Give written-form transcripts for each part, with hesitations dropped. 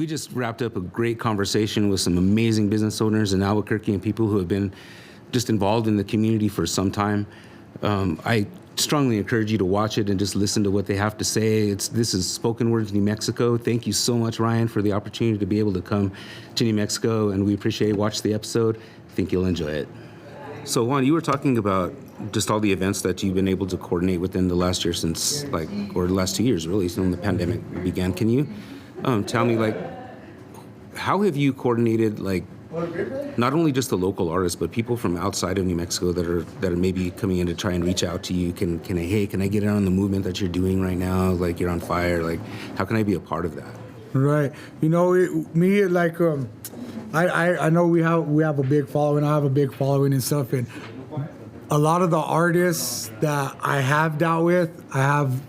We just wrapped up a great conversation with some amazing business owners in Albuquerque and people who have been just involved in the community for some time. I strongly encourage you to watch it and just listen to what they have to say. This is Spoken Words New Mexico. Thank you so much, Ryan, for the opportunity to be able to come to New Mexico, and we appreciate it. Watch the episode. I think you'll enjoy it. So, Juan, you were talking about just all the events that you've been able to coordinate within the last year or the last 2 years, really, since the pandemic began. Can you tell me, how have you coordinated, not only just the local artists, but people from outside of New Mexico that are maybe coming in to try and reach out to you? Can I get in on the movement that you're doing right now? You're on fire. How can I be a part of that? Right. I know we have a big following. I have a big following and stuff, and a lot of the artists that I have dealt with, I have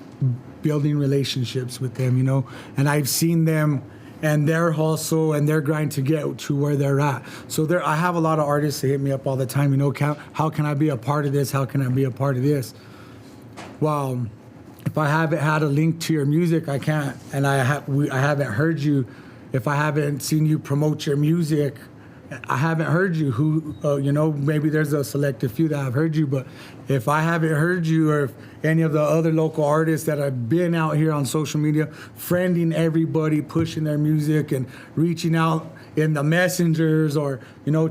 building relationships with them, and I've seen them and their hustle and their grind to get to where they're at. So I have a lot of artists that hit me up all the time, how can I be a part of this? How can I be a part of this? Well, if I haven't had a link to your music, I can't, and I haven't heard you. If I haven't seen you promote your music, I haven't heard you. Maybe there's a selective few that have heard you, but if I haven't heard you, or if any of the other local artists that have been out here on social media, friending everybody, pushing their music and reaching out in the messengers, or,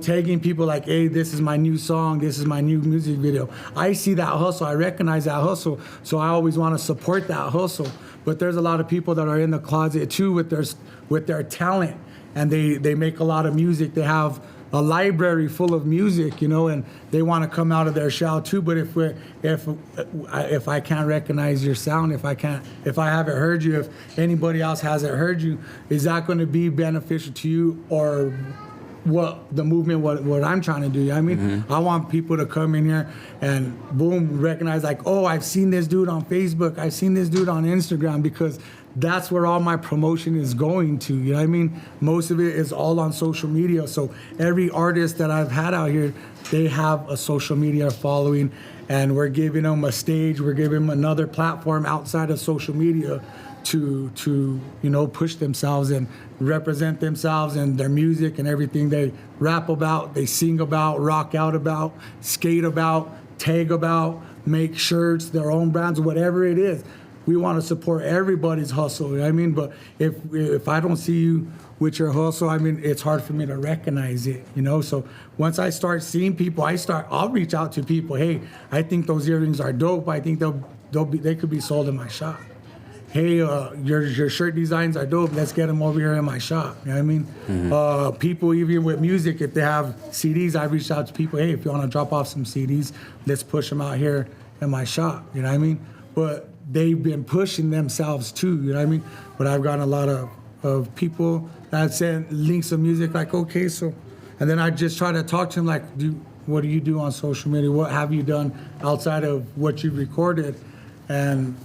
tagging people like, hey, this is my new song, this is my new music video. I see that hustle, I recognize that hustle, so I always want to support that hustle. But there's a lot of people that are in the closet too with their talent, and they make a lot of music. They have a library full of music, and they want to come out of their shell too. But if I can't recognize your sound, if I haven't heard you, if anybody else hasn't heard you, is that going to be beneficial to you, or what the movement, what I'm trying to do? I want people to come in here and boom, recognize I've seen this dude on Facebook, I've seen this dude on Instagram, because that's where all my promotion is going to, Most of it is all on social media. So every artist that I've had out here, they have a social media following, and we're giving them a stage, we're giving them another platform outside of social media to push themselves and represent themselves and their music and everything they rap about, they sing about, rock out about, skate about, tag about, make shirts, their own brands, whatever it is. We want to support everybody's hustle, but if I don't see you with your hustle, it's hard for me to recognize it, So once I start seeing people, I'll reach out to people. Hey, I think those earrings are dope. I think they could be sold in my shop. Hey, your shirt designs are dope. Let's get them over here in my shop. People even with music, if they have CDs, I reach out to people. Hey, if you want to drop off some CDs, let's push them out here in my shop. But they've been pushing themselves too. But I've gotten a lot of people that send links of music, okay, so, and then I just try to talk to them, what do you do on social media? What have you done outside of what you recorded? And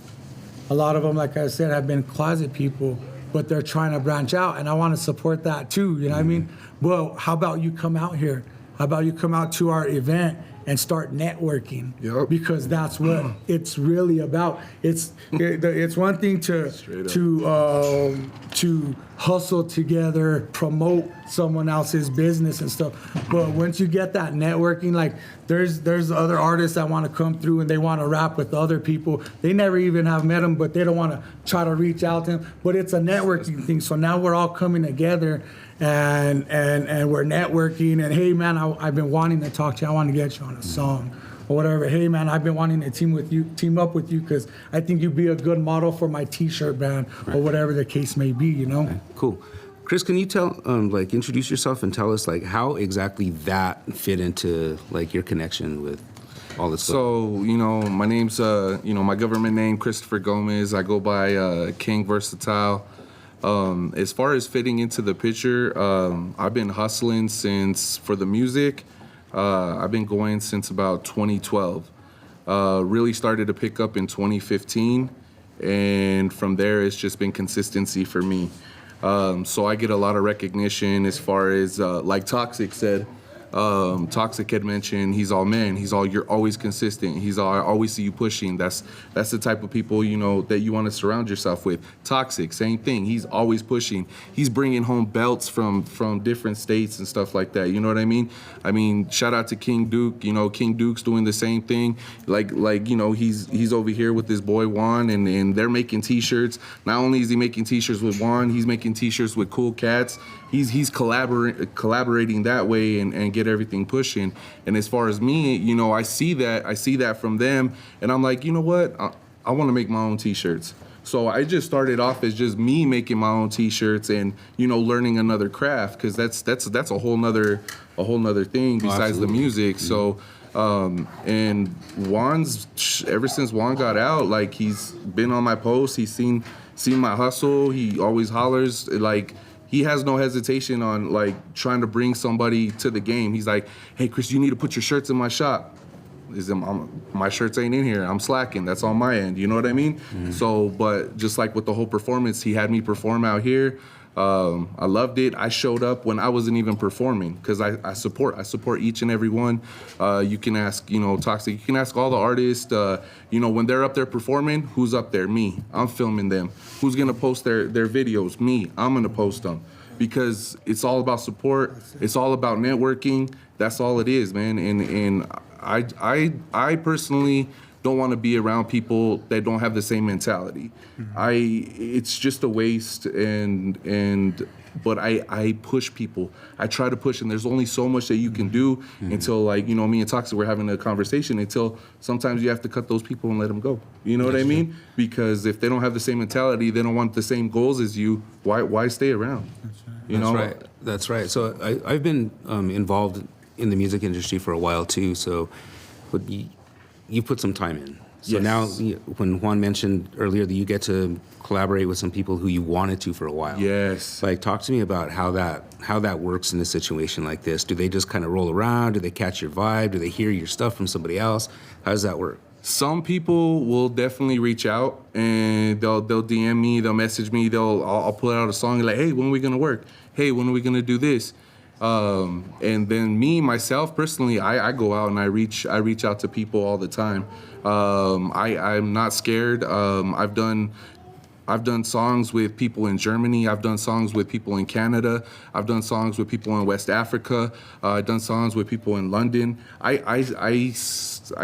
a lot of them, like I said, have been closet people, but they're trying to branch out, and I want to support that too, Well, how about you come out here? How about you come out to our event and start networking? Yep. Because that's what it's really about. It's one thing to hustle together, promote someone else's business and stuff. But once you get that networking, there's other artists that want to come through and they want to rap with other people. They never even have met them, but they don't want to try to reach out to them. But it's a networking thing. So now we're all coming together and we're networking. And hey, man, I've been wanting to talk to you. I want to get you on a song or whatever. Hey, man, I've been wanting to team up with you because I think you'd be a good model for my T-shirt brand, or whatever the case may be, Okay, cool. Chris, can you introduce yourself and tell us how exactly that fit into your connection with all this stuff? So, my name's, my government name, Christopher Gomez. I go by King Versatile. As far as fitting into the picture, I've been hustling for the music. I've been going since about 2012. Really started to pick up in 2015, and from there it's just been consistency for me. So I get a lot of recognition as far as, like Toxic said, Toxic had mentioned, he's all man. He's all, you're always consistent. He's all, I always see you pushing. That's the type of people, you know, that you want to surround yourself with. Toxic, same thing. He's always pushing. He's bringing home belts from different states and stuff like that. You know what I mean? I mean, shout out to King Duke. You know, King Duke's doing the same thing. Like you know, he's over here with his boy Juan, and they're making T-shirts. Not only is he making T-shirts with Juan, he's making T-shirts with Cool Cats. He's collaborating that way and get everything pushing. And as far as me, you know, I see that from them, and I'm like, you know what? I want to make my own T-shirts. So I just started off as just me making my own T-shirts and, you know, learning another craft, because that's a whole nother thing besides the music. So and Juan's, ever since Juan got out, like, he's been on my posts, he's seen my hustle, he always hollers, like, he has no hesitation on, like, trying to bring somebody to the game. He's like, hey, Chris, you need to put your shirts in my shop. My shirts ain't in here. I'm slacking. That's on my end. You know what I mean? Mm-hmm. So, but just like with the whole performance, he had me perform out here. I loved it. I showed up when I wasn't even performing, because I support each and every one. You can ask, you know, Toxic. You can ask all the artists. You know, when they're up there performing, who's up there? Me. I'm filming them. Who's gonna post their videos? Me. I'm gonna post them, because it's all about support. It's all about networking. That's all it is, man. And I personally don't want to be around people that don't have the same mentality. Mm-hmm. It's just a waste, but I push people. I try to push, and there's only so much that you can do until, like, you know, me and Toxic were having a conversation, until sometimes you have to cut those people and let them go. You know what I mean? Because if they don't have the same mentality, they don't want the same goals as you, why stay around? You know? Right. That's right. So I've been involved in the music industry for a while too. So, but you put some time in. So now, when Juan mentioned earlier that you get to collaborate with some people who you wanted to for a while. Yes. Like, talk to me about how that works in a situation like this. Do they just kind of roll around? Do they catch your vibe? Do they hear your stuff from somebody else? How does that work? Some people will definitely reach out, and they'll DM me, they'll message me, I'll put out a song like, hey, when are we gonna work? Hey, when are we gonna do this? And then myself personally, I go out and I reach out to people all the time. I'm not scared. I've done songs with people in Germany. I've done songs with people in Canada. I've done songs with people in West Africa. I've done songs with people in London. I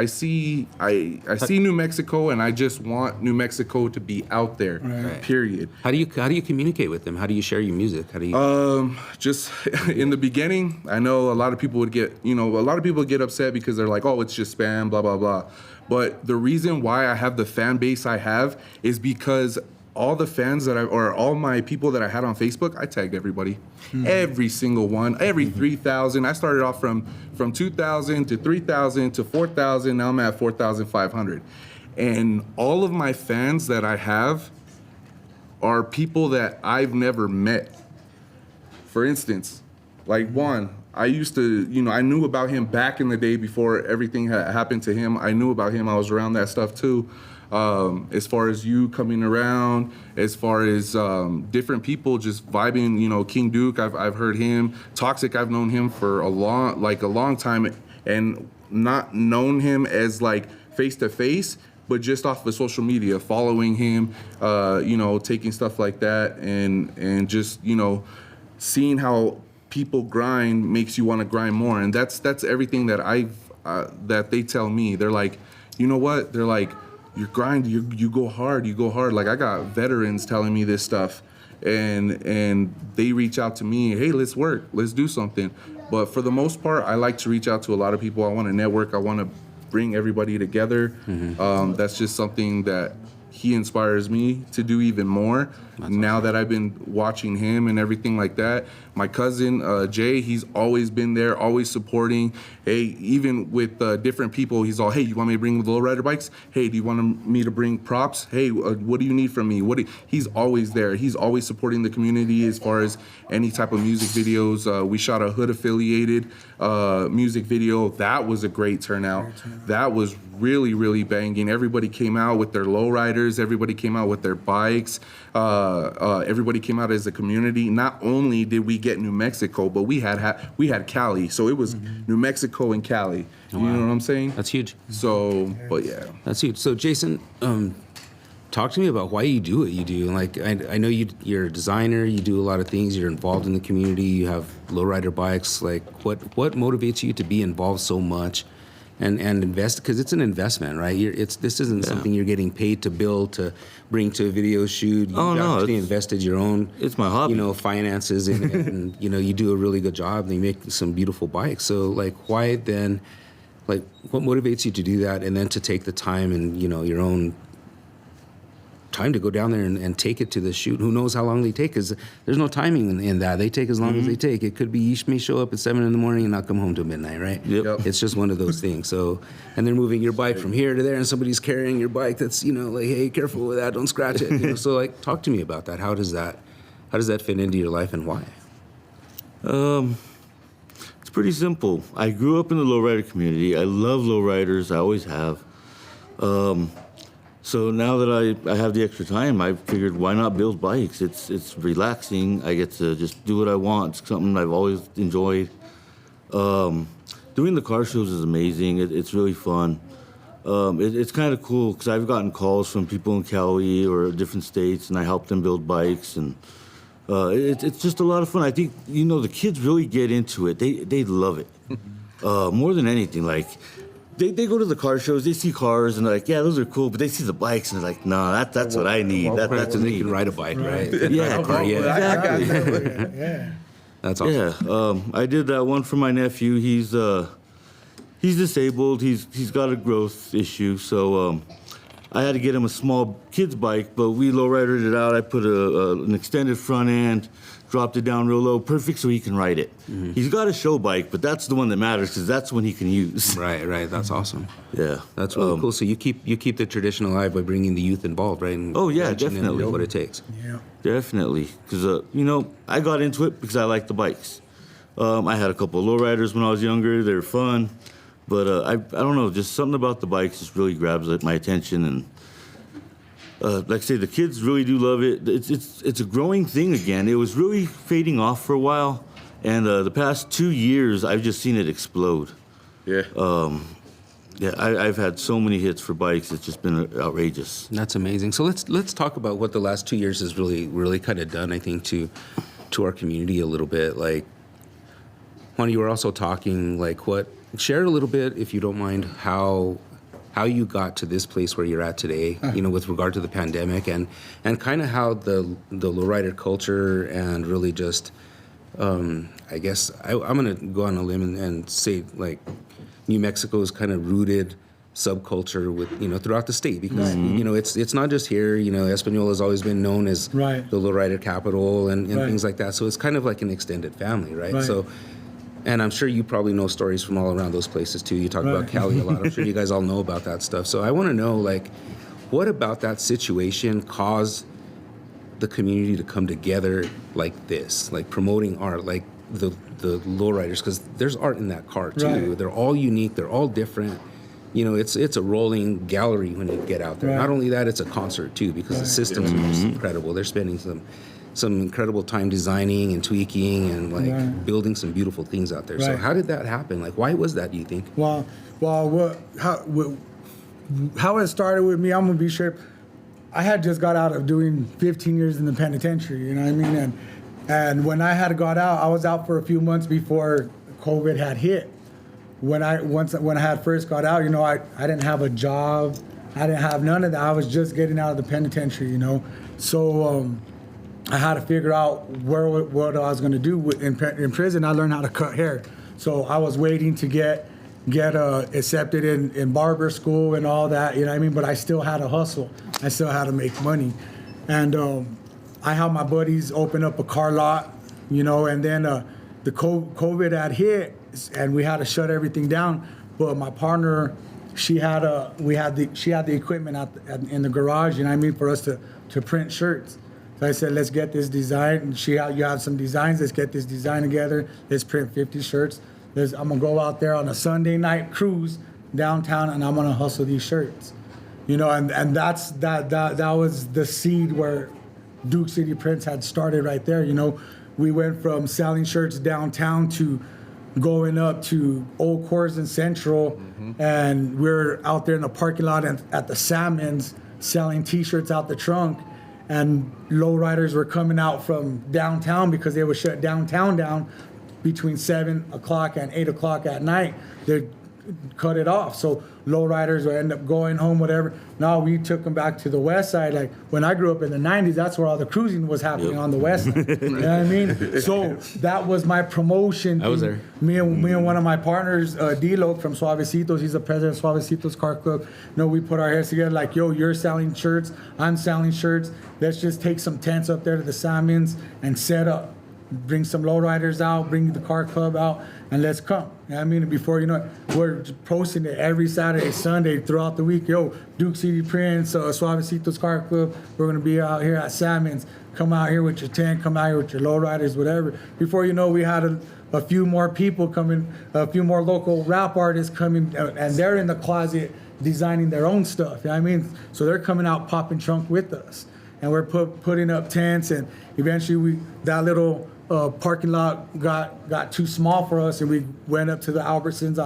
see New Mexico, and I just want New Mexico to be out there. Right. Period. How do you communicate with them? How do you share your music? How do you? Just in the beginning, I know a lot of people would get upset because they're like, oh, it's just spam, blah blah blah. But the reason why I have the fan base I have is because all the fans or all my people that I had on Facebook, I tagged everybody. Mm-hmm. Every single one, every 3,000. I started off from 2,000 to 3,000 to 4,000. Now I'm at 4,500. And all of my fans that I have are people that I've never met. For instance, like Juan, I used to, you know, I knew about him back in the day before everything had happened to him. I knew about him. I was around that stuff too. As far as you coming around, as far as different people just vibing, you know, King Duke, I've heard him. Toxic, I've known him for a long time, and not known him as like face to face, but just off of social media, following him, you know, taking stuff like that, and just, you know, seeing how people grind makes you want to grind more. And that's everything that that they tell me. They're like, you know what? They're like, you grind, you go hard. Like, I got veterans telling me this stuff, and they reach out to me, hey, let's work, let's do something. But for the most part, I like to reach out to a lot of people. I want to network. I want to bring everybody together. Mm-hmm. That's just something that he inspires me to do even more. Now that I've been watching him and everything like that. My cousin, Jay, he's always been there, always supporting. Hey, even with different people, he's all, hey, you want me to bring the lowrider bikes? Hey, do you want me to bring props? Hey, what do you need from me? He's always there. He's always supporting the community as far as any type of music videos. We shot a Hood-affiliated music video. That was a great turnout. That was really, really banging. Everybody came out with their lowriders. lowriders. Everybody came out with their bikes. Everybody came out as a community. Not only did we get New Mexico, but we had Cali. So it was New Mexico and Cali. You know what I'm saying? That's huge. So, but yeah. That's huge. So, Jason, talk to me about why you do what you do. Like, I know you're a designer. You do a lot of things. You're involved in the community. You have lowrider bikes. Like, what motivates you to be involved so much, and invest? Because it's an investment, right? This isn't something you're getting paid to build, to bring to a video shoot. You actually invested your own. It's my hobby. Finances in it, and you do a really good job. And you make some beautiful bikes. So, like, why then? Like, what motivates you to do that, and then to take the time and your own time to go down there and take it to the shoot? Who knows how long they take? Because there's no timing in that. They take as long as they take. It could be you may show up at 7 a.m. and not come home till midnight, right? Yep. It's just one of those things. So, and they're moving your bike from here to there, and somebody's carrying your bike. That's like, hey, careful with that. Don't scratch it. So, like, talk to me about that. How does that fit into your life, and why? It's pretty simple. I grew up in the lowrider community. I love lowriders. I always have. So now that I have the extra time, I figured, why not build bikes? It's relaxing. I get to just do what I want. It's something I've always enjoyed. Doing the car shows is amazing. It's really fun. It's kind of cool because I've gotten calls from people in Cali or different states, and I help them build bikes, and it's just a lot of fun. I think the kids really get into it. They love it more than anything. Like, they go to the car shows, they see cars, and they're like, yeah, those are cool. But they see the bikes, and they're like, no, that's what I need. That's They me. can ride a bike, right? Yeah, Exactly. Yeah. That's awesome. Yeah, I did that one for my nephew. He's disabled. He's got a growth issue, so I had to get him a small kid's bike, but we lowridered it out. I put an extended front end, dropped it down real low, perfect so he can ride it. Mm-hmm. He's got a show bike, but that's the one that matters because that's the one he can use. Right. That's awesome. Yeah, that's really cool. So you keep the tradition alive by bringing the youth involved, right? And definitely. What it takes. Yeah. Definitely, because I got into it because I like the bikes. I had a couple of lowriders when I was younger. They're fun, but I don't know, just something about the bikes just really grabs my attention. And like I say, the kids really do love it. It's a growing thing again. It was really fading off for a while, and the past 2 years I've just seen it explode. Yeah. Yeah, I've had so many hits for bikes. It's just been outrageous. That's amazing. So let's talk about what the last 2 years has really kind of done, I think, to our community a little bit. Like, Juan, you were also talking, like, share a little bit, if you don't mind, how you got to this place where you're at today, with regard to the pandemic, and kind of how the lowrider culture and really just, I guess, I'm going to go on a limb and say, like, New Mexico is kind of rooted subculture with throughout the state, because it's not just here. Espanola has always been known as the lowrider capital and things like that. So it's kind of like an extended family, right? So, and I'm sure you probably know stories from all around those places too. You talk about Cali a lot. I'm sure you guys all know about that stuff. So I want to know, like, what about that situation caused the community to come together like this, like promoting art, like the lowriders, because there's art in that car too. Right. They're all unique. They're all different. It's a rolling gallery when you get out there. Right. Not only that, it's a concert too, because the systems are just incredible. They're spending some incredible time designing and tweaking and building some beautiful things out there. Right. So how did that happen? Like, why was that, do you think? Well, how it started with me, I'm gonna be sure. I had just got out of doing 15 years in the penitentiary, you know what I mean? And when I had got out, I was out for a few months before COVID had hit. When I had first got out, I didn't have a job. I didn't have none of that. I was just getting out of the penitentiary, So I had to figure out what I was going to do in prison. I learned how to cut hair. So I was waiting to get accepted in barber school and all that, you know what I mean? But I still had to hustle. I still had to make money. And I had my buddies open up a car lot, and then the COVID had hit and we had to shut everything down. But my partner, she had the equipment in the garage, you know what I mean, for us to print shirts. So I said, let's get this design. You have some designs. Let's get this design together. Let's print 50 shirts. I'm going to go out there on a Sunday night cruise downtown, and I'm going to hustle these shirts. You know, and that was the seed where Duke City Prince had started right there. You know, we went from selling shirts downtown to going up to Old Coors and Central, and we're out there in the parking lot at the Salmons selling T-shirts out the trunk, and lowriders were coming out from downtown because they would shut downtown down between 7 o'clock and 8 o'clock at night. They'd cut it off. So lowriders would end up going home, whatever. Now we took them back to the west side. Like when I grew up in the 90s, that's where all the cruising was happening, on the west side. You know what I mean? So that was my promotion. I was there. Me and one of my partners, D-Lo from Suavecitos, he's the president of Suavecitos Car Club. You know, we put our heads together like, yo, you're selling shirts, I'm selling shirts. Let's just take some tents up there to the Salmons and set up. Bring some lowriders out, bring the car club out, and let's come. You know what I mean? Before you know it, we're posting it every Saturday, Sunday, throughout the week. Yo, Duke City Prince, Suavecitos Car Club, we're gonna be out here at Salmons. Come out here with your tent, come out here with your lowriders, whatever. Before you know, we had a few more people coming, a few more local rap artists coming, and they're in the closet designing their own stuff. You know what I mean? So they're coming out popping trunk with us. And we're putting up tents, and eventually that little parking lot got too small for us, and we went up to the Albertsons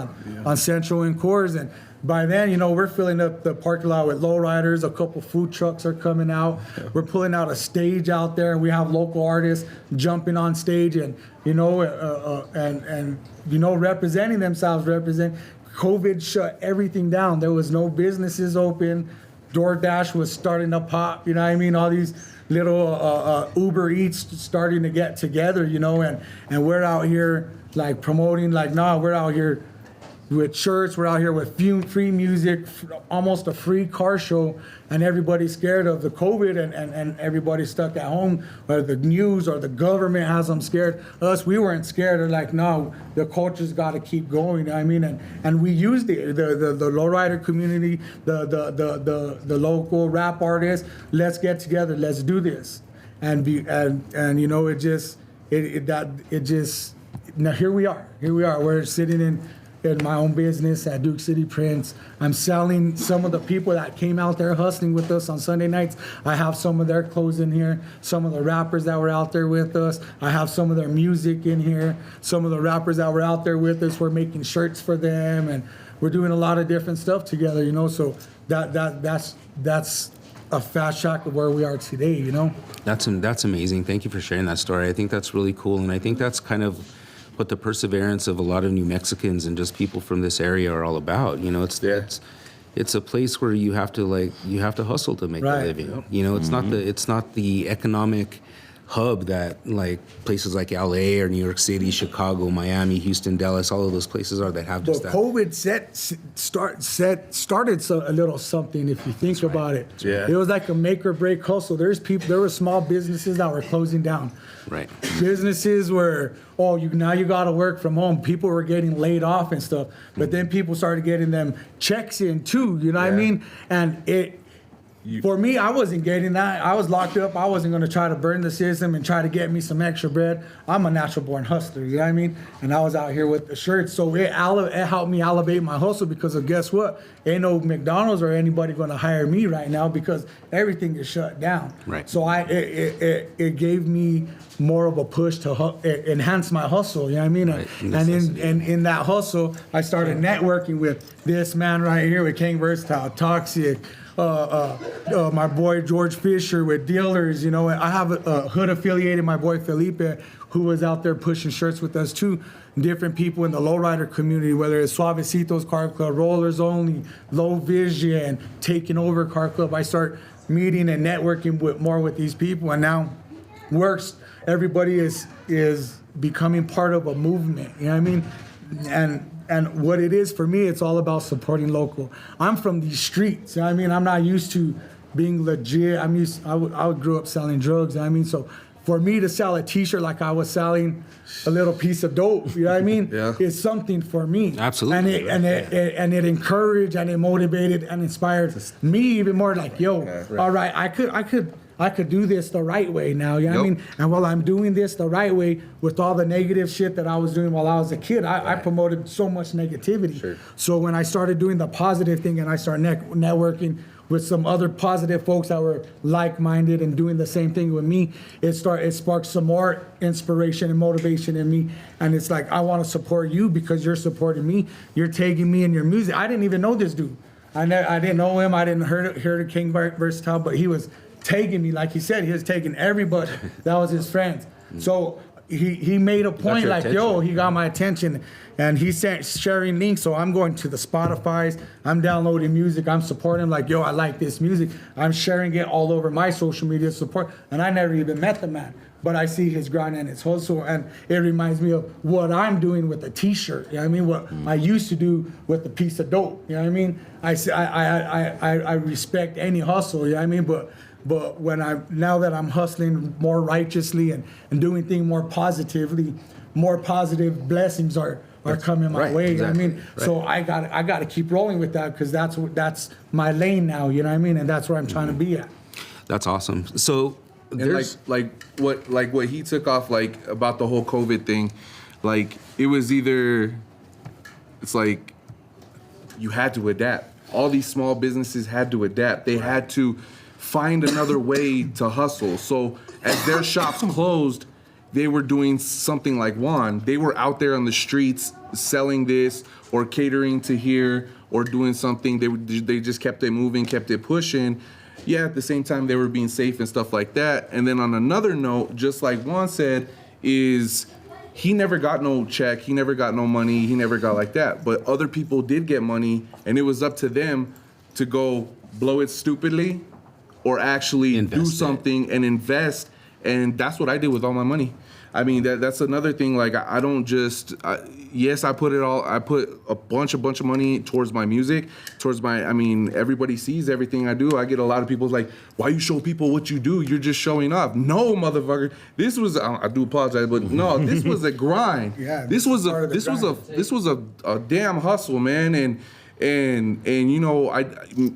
on Central and Coors. And by then, you know, we're filling up the parking lot with lowriders. A couple food trucks are coming out. We're pulling out a stage out there, and we have local artists jumping on stage, and you know, and you know, representing themselves. COVID shut everything down. There was no businesses open. DoorDash was starting to pop. You know what I mean? All these little Uber Eats starting to get together, you know, and we're out here like promoting, like, nah, we're out here with shirts, we're out here with free music, almost a free car show, and everybody's scared of the COVID, and everybody's stuck at home, or the news or the government has them scared. Us, we weren't scared. They're like, no, the culture's got to keep going. I mean, and we used the lowrider community, the local rap artists. Let's get together. Let's do this, and you know, it just now here we are. We're sitting in my own business at Duke City Prince. I'm selling some of the people that came out there hustling with us on Sunday nights. I have some of their clothes in here, some of the rappers that were out there with us. I have some of their music in here. Some of the rappers that were out there with us, we're making shirts for them, and we're doing a lot of different stuff together, you know. So that's a fast track of where we are today, you know. That's amazing. Thank you for sharing that story. I think that's really cool, and I think that's kind of what the perseverance of a lot of New Mexicans and just people from this area are all about. You know, it's a place where you have to hustle to make a living. You know, it's not the economic hub that like places like LA or New York City, Chicago, Miami, Houston, Dallas, all of those places are that have just But that. COVID started a little something, if you think about it. Yeah. It was like a make or break hustle. There were small businesses that were closing down. Right. Businesses were, now you got to work from home. People were getting laid off and stuff. But then people started getting them checks in too, you know what I mean? And for me, I wasn't getting that. I was locked up. I wasn't going to try to burn the system and try to get me some extra bread. I'm a natural born hustler, you know what I mean? And I was out here with the shirts. So it helped me elevate my hustle, because of, guess what? Ain't no McDonald's or anybody going to hire me right now because everything is shut down. Right. So it gave me more of a push to enhance my hustle, you know what I mean? Right. And in that hustle, I started networking with this man right here, with King Versatile, Toxic, my boy George Fisher with Dealers. You know, I have a hood affiliated, my boy Felipe, who was out there pushing shirts with us too. Different people in the lowrider community, whether it's Suavecitos Car Club, Rollers Only, Low Vision, Taking Over Car Club. I start meeting and networking with these people, and now everybody is becoming part of a movement. You know what I mean? And what it is for me, it's all about supporting local. I'm from these streets. You know what I mean? I'm not used to being legit. I grew up selling drugs. You know what I mean? So for me to sell a T-shirt like I was selling a little piece of dope, you know what I mean? Yeah. It's something for me. Absolutely. And it encouraged and it motivated and inspired me even more. Like, yo, all right, I I could do this the right way now. You know what I Yep. mean? And while I'm doing this the right way with all the negative shit that I was doing while I was a kid, I promoted so much negativity. Sure. So when I started doing the positive thing and I started networking with some other positive folks that were like-minded and doing the same thing with me, it sparked some more inspiration and motivation in me. And it's like, I want to support you because you're supporting me. You're tagging me in your music. I didn't even know this dude. I didn't know him. I didn't hear the King Versatile, but he was tagging me. Like he said, he was tagging everybody that was his friends. So he made a point your like, attention. yo, he got my attention, and he sent sharing links. So I'm going to the Spotify's, I'm downloading music, I'm supporting him like, yo, I like this music. I'm sharing it all over my social media support, and I never even met the man, but I see his grind and his hustle, and it reminds me of what I'm doing with a T-shirt. You know what I mean? What I used to do with a piece of dope. You know what I mean? I respect any hustle. You know what I mean? But now that I'm hustling more righteously and doing things more positively, more positive blessings are coming my right, way. exactly, You know what I mean? right. So I got to keep rolling with that because that's my lane now. You know what I mean? And that's where I'm trying to be at. That's awesome. So And there's what he took off like about the whole COVID thing, like it was either, it's like you had to adapt. All these small businesses had to adapt. They had to find another way to hustle. So as their shops closed, they were doing something like Juan. They were out there on the streets selling this or catering to here or doing something. They just kept it moving, kept it pushing. Yeah, at the same time they were being safe and stuff like that. And then on another note, just like Juan said, is he never got no check, he never got no money, he never got like that. But other people did get money, and it was up to them to go blow it stupidly or actually Invest do it. something and invest. And that's what I did with all my money. I mean, that's another thing. Like, I don't just, yes, I put a bunch of money towards my music, I mean, everybody sees everything I do. I get a lot of people like, why you show people what you do? You're just showing off. No, motherfucker. This was, I do apologize, but no, this was a grind. Yeah, This was part of the grind. this was a damn hustle, man. And you know,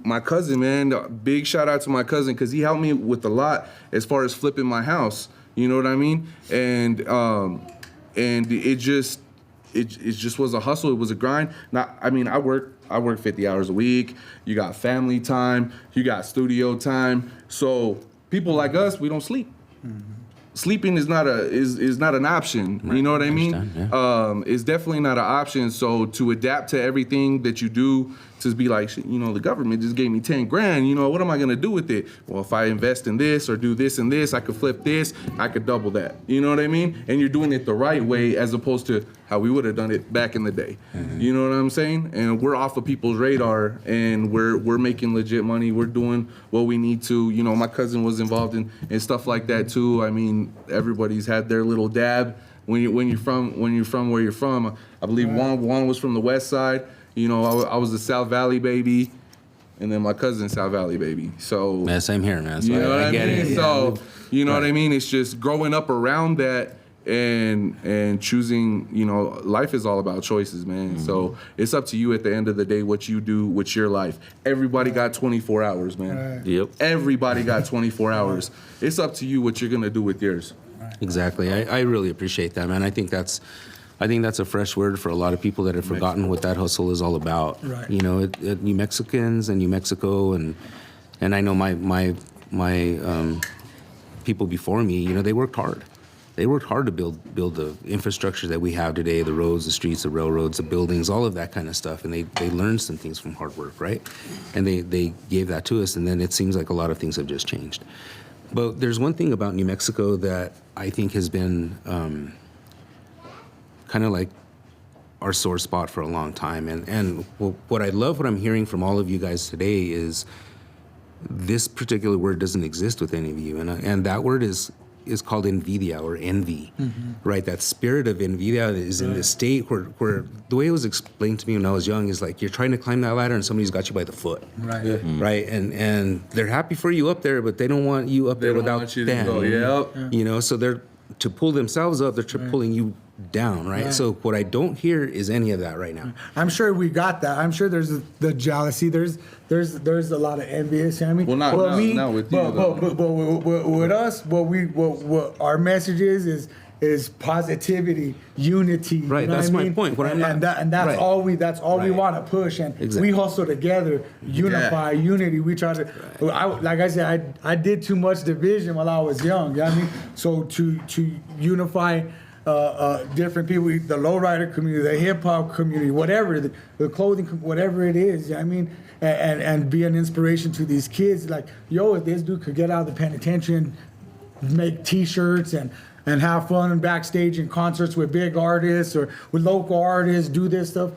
my cousin, man, big shout out to my cousin because he helped me with a lot as far as flipping my house. You know what I mean? And it just was a hustle. It was a grind. Now, I mean, I work 50 hours a week. You got family time. You got studio time. So people like us, we don't sleep. Sleeping is not an option. You know what I mean? understand, It's definitely not an option. So to adapt to everything that you do, to be like, you know, the government just gave me 10 grand. You know, what am I gonna do with it? Well, if I invest in this or do this and this, I could flip this. I could double that. You know what I mean? And you're doing it the right way as opposed to how we would have done it back in the day. You know what I'm saying? And we're off of people's radar, and we're making legit money. We're doing what we need to. You know, my cousin was involved in stuff like that too. I mean, everybody's had their little dab. When you're from where you're from, I believe Juan was from the West Side. You know, I was a South Valley baby, and then my cousin's South Valley baby. So man, same here, man. So you know what I get mean? it. So you know what I mean? It's just growing up around that and choosing, you know, life is all about choices, man. So it's up to you at the end of the day what you do with your life. Everybody got 24 hours, man. Yep. Everybody got 24 hours. It's up to you what you're gonna do with yours. Exactly. I really appreciate that, man. I think that's a fresh word for a lot of people that have forgotten what that hustle is all about. Right. You know, New Mexicans and New Mexico, and I know my people before me. You know, they worked hard. They worked hard to build the infrastructure that we have today: the roads, the streets, the railroads, the buildings, all of that kind of stuff. And they learned some things from hard work, right? And they gave that to us. And then it seems like a lot of things have just changed. But there's one thing about New Mexico that I think has been kind of like our sore spot for a long time. And what I love what I'm hearing from all of you guys today is this particular word doesn't exist with any of you. And that word is called envidia or envy, right? That spirit of envidia is in this state where the way it was explained to me when I was young is like you're trying to climb that ladder and somebody's got you by the foot. Right. Yeah. Right, and they're happy for you up there, but they don't want you up there don't without want you to them. go, yep. You know, so they're to pull themselves up. They're pulling you down, right? So what I don't hear is any of that right now. I'm sure we got that. I'm sure there's the jealousy. There's a lot of envious. I mean, Well, not with you, but with us, what our message is positivity, unity. Right, You know that's what I my mean? point. What I'm and not- that's right. all we Right. want to push, and Exactly. we hustle together, unify, unity. We try to, like I said, I did too much division while I was young. You know what I mean? So to unify. Different people, the lowrider community, the hip hop community, whatever, the clothing, whatever it is. I mean, and be an inspiration to these kids. Like, yo, if this dude could get out of the penitentiary and make T-shirts and have fun backstage in concerts with big artists or with local artists, do this stuff.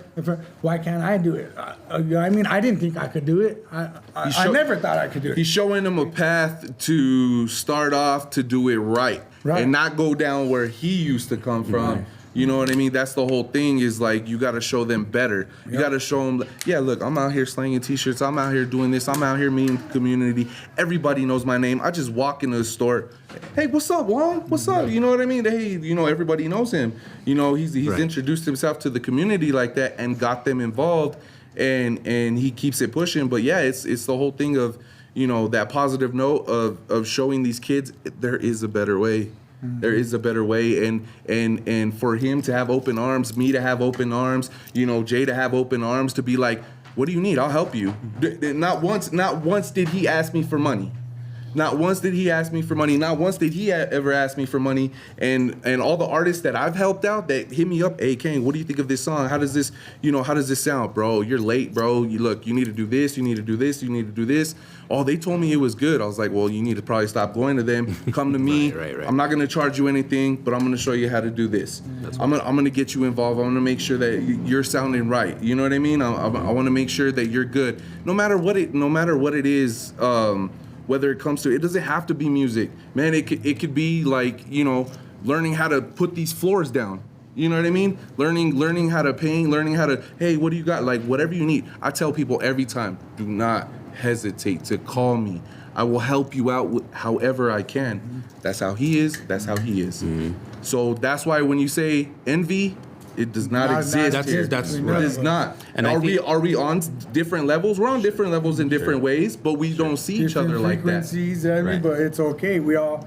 Why can't I do it? I mean, I didn't think I could do it. I never thought I could do it. He's showing them a path to start off to do it right. And not go down where he used to come from. Right. You know what I mean? That's the whole thing, is like, you got to show them better. You got to show them, yeah, look, I'm out here slanging T-shirts. I'm out here doing this. I'm out here meeting the community. Everybody knows my name. I just walk into the store. Hey, what's up, Juan? What's up? You know what I mean? Hey, you know, everybody knows him. You know, he's Right. introduced himself to the community like that and got them involved, and he keeps it pushing. But yeah, it's the whole thing of, you know, that positive note of showing these kids there is a better way. There is a better way, and for him to have open arms, me to have open arms, you know, Jay to have open arms, to be like, what do you need? I'll help you. Not once did he ask me for money. Not once did he ask me for money. Not once did he ever ask me for money. And all the artists that I've helped out that hit me up, hey, Kane, what do you think of this song? How does this sound, bro? You're late, bro. You need to do this. You need to do this. You need to do this. Oh, they told me it was good. I was like, well, you need to probably stop going to them. Come to me. Right. I'm not going to charge you anything, but I'm going to show you how to do this. I'm going to get you involved. I'm going to make sure that you're sounding right. You know what I mean? I want to make sure that you're good. No matter what it is, whether it comes to, it doesn't have to be music, man. It could be like, you know, learning how to put these floors down. You know what I mean? Learning how to paint, learning how to, hey, what do you got? Like, whatever you need. I tell people every time, do not hesitate to call me. I will help you out however I can. That's how he is. That's how he is. So that's why when you say envy, it does not exist here. that's it right. does not. And And I are we on different levels? We're on different levels in different ways, but we don't see each other Different like that. frequencies, I mean, Right. but it's okay. We all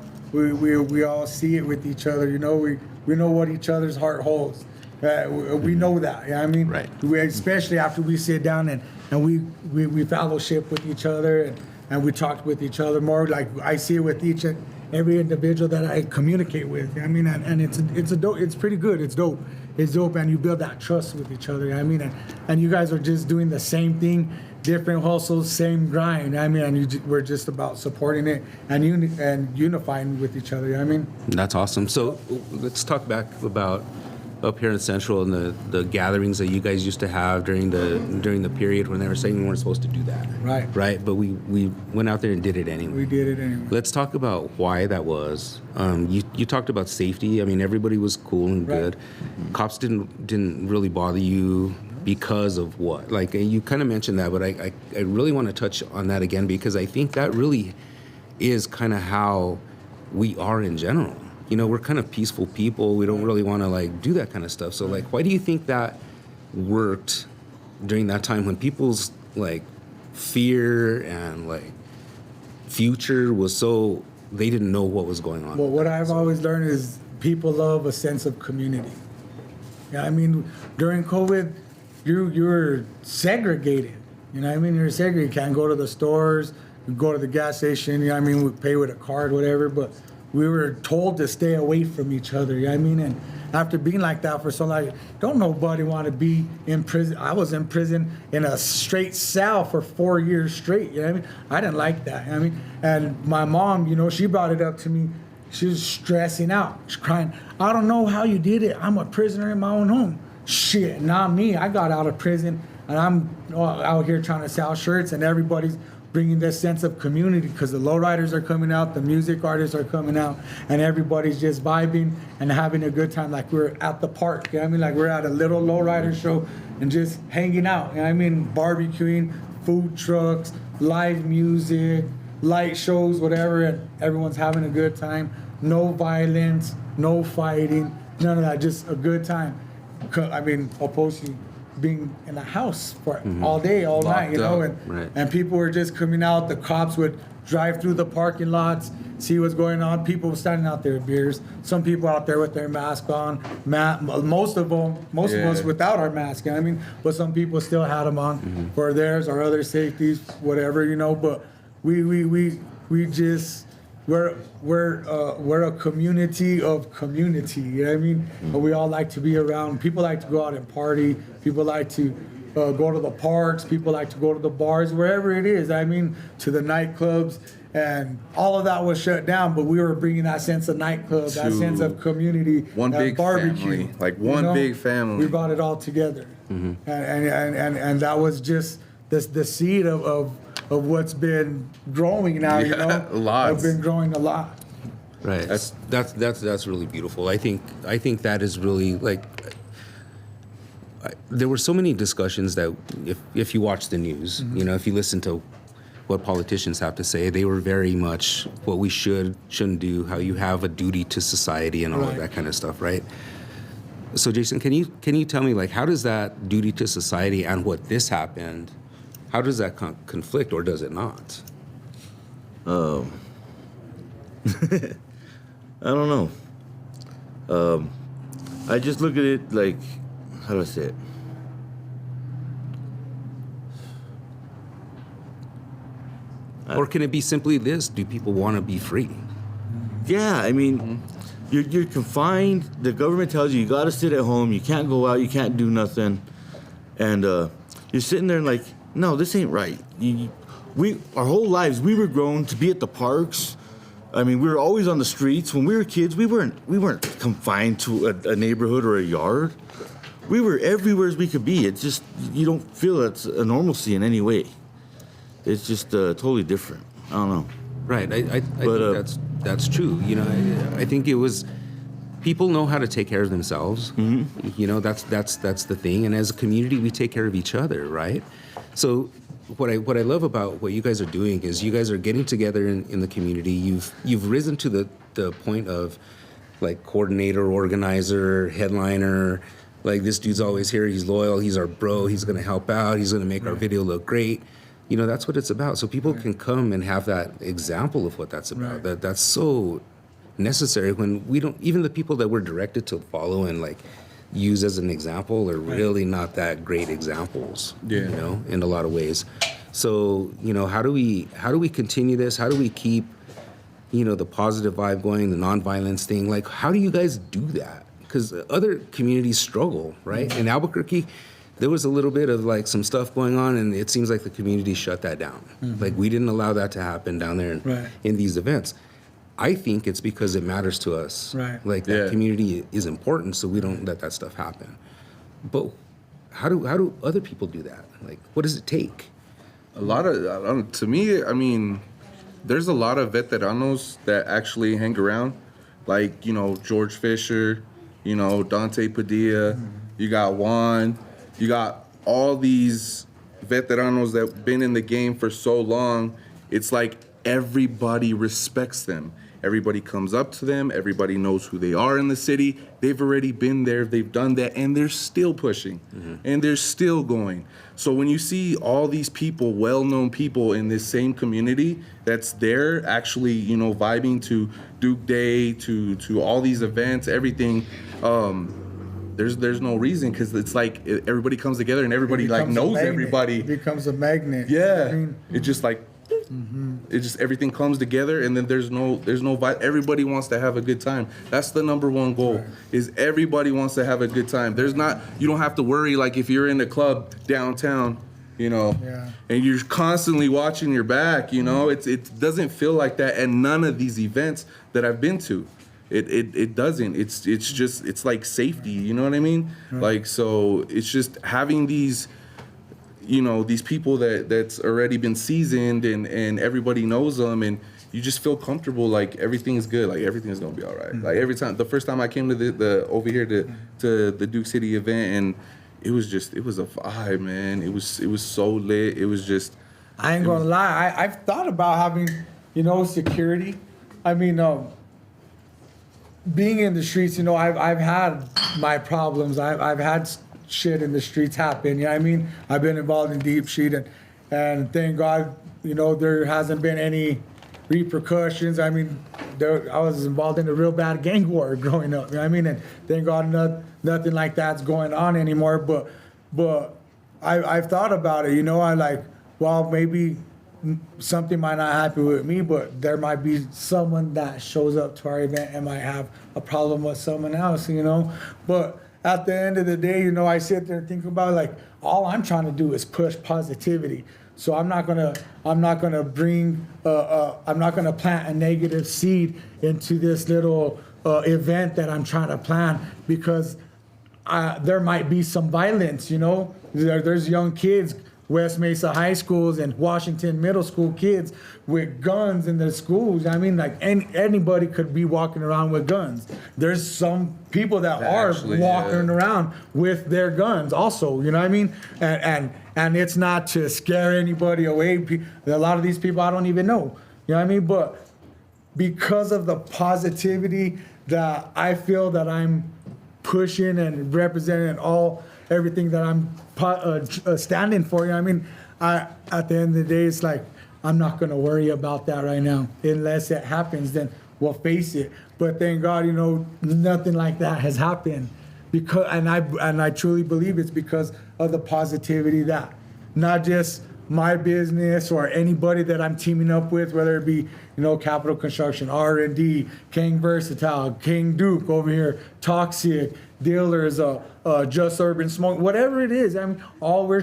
see it with each other. You know, we know what each other's heart holds. We know that. I mean, Right. Especially after we sit down and we fellowship with each other and we talk with each other more. Like, I see it with each and every individual that I communicate with. I mean, and it's pretty good. It's dope. It's dope, and you build that trust with each other. I mean, and you guys are just doing the same thing, different hustles, same grind. I mean, and we're just about supporting it and unifying with each other. I mean, That's awesome. So let's talk back about up here in Central and the gatherings that you guys used to have during the period when they were saying we weren't supposed to do that. Right. Right. But we went out there and did it anyway. we did it anyway. Let's talk about why that was. You talked about safety. I mean, everybody was cool and Right. good. Cops didn't really bother you because of what? Like, you kind of mentioned that, but I really want to touch on that again, because I think that really is kind of how we are in general. You know, we're kind of peaceful people. We don't really want to like do that kind of stuff. So like, why do you think that worked during that time when people's like fear and like future was so, they didn't know what was going on? Well, what I've always learned is people love a sense of community. Yeah, I mean, during COVID, you're segregated. You know what I mean? You're segregated. You can't go to the stores, you go to the gas station, you know what I mean? We pay with a card, whatever, but we were told to stay away from each other, you know what I mean? And after being like that for so long, don't nobody want to be in prison. I was in prison in a straight cell for 4 years straight, you know what I mean? I didn't like that, you know what I mean? And my mom, you know, she brought it up to me. She was stressing out. She's crying, I don't know how you did it. I'm a prisoner in my own home. Shit, not me. I got out of prison and I'm out here trying to sell shirts, and everybody's bringing this sense of community because the lowriders are coming out, the music artists are coming out, and everybody's just vibing and having a good time like we're at the park. You know what I mean? Like we're at a little lowrider show and just hanging out. You know what I mean? Barbecuing, food trucks, live music, light shows, whatever, and everyone's having a good time. No violence, no fighting. none of that. Just a good time. I mean, opposed to being in a house for all day, all night, you know, up. and Right. and people were just coming out. The cops would drive through the parking lots, see what's going on. People were standing out there with beers. Some people out there with their mask on. Most of us Yeah. without our mask. I mean, but some people still had them on for theirs or other safeties, whatever, you know. But we just we're a community of community. You know what I mean? But we all like to be around. People like to go out and party. People like to go to the parks. People like to go to the bars, wherever it is. I mean, to the nightclubs. And all of that was shut down, but we were bringing that sense of nightclub, that To sense of community, one that big barbecue, family, like one big family. We brought it all together, and that was just the seed of what's been growing now. You Yeah, know, lots. It's been growing a lot. Right. That's really beautiful. I think that is really like. There were so many discussions that if you watch the news, you know, if you listen to what politicians have to say, they were very much what we shouldn't do, how you have a duty to society and all of Right. that kind of stuff, right? So Jason, can you tell me, like, how does that duty to society and what this happened, how does that conflict, or does it not? I don't know. I just look at it like, how do I say it? Or can it be simply this? Do people want to be free? Yeah, I mean, you're confined. The government tells you got to sit at home. You can't go out. You can't do nothing. And you're sitting there and like, no, this ain't right. Our whole lives, we were grown to be at the parks. I mean, we were always on the streets. When we were kids, we weren't confined to a neighborhood or a yard. We were everywhere as we could be. It's just, you don't feel that's a normalcy in any way. It's just totally different. I don't know. Right. I think that's true. You know, I think it was people know how to take care of themselves. Mm-hmm. You know, that's the thing. And as a community, we take care of each other, right? So what I love about what you guys are doing is you guys are getting together in the community. You've risen to the point of like coordinator, organizer, headliner. Like, this dude's always here. He's loyal. He's our bro. He's going to help out. He's going to make our video look great. You know, that's what it's about. So people can come and have that example of what that's about. Right. That's so necessary when we don't, even the people that we're directed to follow and like use as an example are really not that great examples, you know, in a lot of ways. So, you know, how do we continue this? How do we keep, you know, the positive vibe going, the nonviolence thing? Like, how do you guys do that? Because other communities struggle, right? In Albuquerque, there was a little bit of like some stuff going on, and it seems like the community shut that down. Like, we didn't allow that to happen down there in these events. I think it's because it matters to us. Right. Like, that community is important, so we don't let that stuff happen. But how do other people do that? Like, what does it take? A lot of, to me, I mean, there's a lot of veteranos that actually hang around, like, you know, George Fisher, you know, Dante Padilla, you got Juan, you got all these veteranos that have been in the game for so long. It's like everybody respects them. Everybody comes up to them. Everybody knows who they are in the city. They've already been there. They've done that, and they're still pushing, and they're still going. So when you see all these people, well-known people in this same community that's there actually, you know, vibing to Duke Day, to all these events, everything, there's no reason, because it's like everybody comes together and everybody like knows everybody. It becomes a magnet. Yeah, I mean, it's just like it just everything comes together, and then there's no everybody wants to have a good time. That's the number one goal. Is everybody wants to have a good time. You don't have to worry, like if you're in a club downtown, you know, and you're constantly watching your back, you know, it doesn't feel like that at none of these events that I've been to. It doesn't. It's like safety, you know what I mean? Like, so it's just having these, you know, these people that's already been seasoned and everybody knows them, and you just feel comfortable, like everything's good, like everything's gonna be all right. Like the first time I came to the over here to the Duke City event, and it was a vibe, man. It was so lit. It was just, I ain't gonna lie. I've thought about having, you know, security. I mean, being in the streets, you know, I've had my problems. I've had shit in the streets happen. You know what I mean? I've been involved in deep street, and thank God, you know, there hasn't been any repercussions. I mean, I was involved in a real bad gang war growing up. You know what I mean? And thank God nothing like that's going on anymore. But I've thought about it. You know, I like, well, maybe something might not happen with me, but there might be someone that shows up to our event and might have a problem with someone else, you know. But at the end of the day, you know, I sit there and think about like, all I'm trying to do is push positivity. So I'm not gonna bring, I'm not gonna plant a negative seed into this little event that I'm trying to plan, because there might be some violence, you know. There's young kids, West Mesa High Schools and Washington Middle School kids with guns in their schools. I mean, like anybody could be walking around with guns. There's some people that are actually, walking around with their guns also, you know what I mean? And it's not to scare anybody away. A lot of these people I don't even know, you know what I mean? But because of the positivity that I feel that I'm pushing and representing everything that I'm standing for, you know what I mean? At the end of the day, it's like, I'm not going to worry about that right now. Unless it happens, then we'll face it. But thank God, you know, nothing like that has happened. And I truly believe it's because of the positivity that not just my business or anybody that I'm teaming up with, whether it be, you know, Capital Construction, R&D, King Versatile, King Duke over here, Toxic, Dealers, Just Urban Smoke, whatever it is. I mean, all we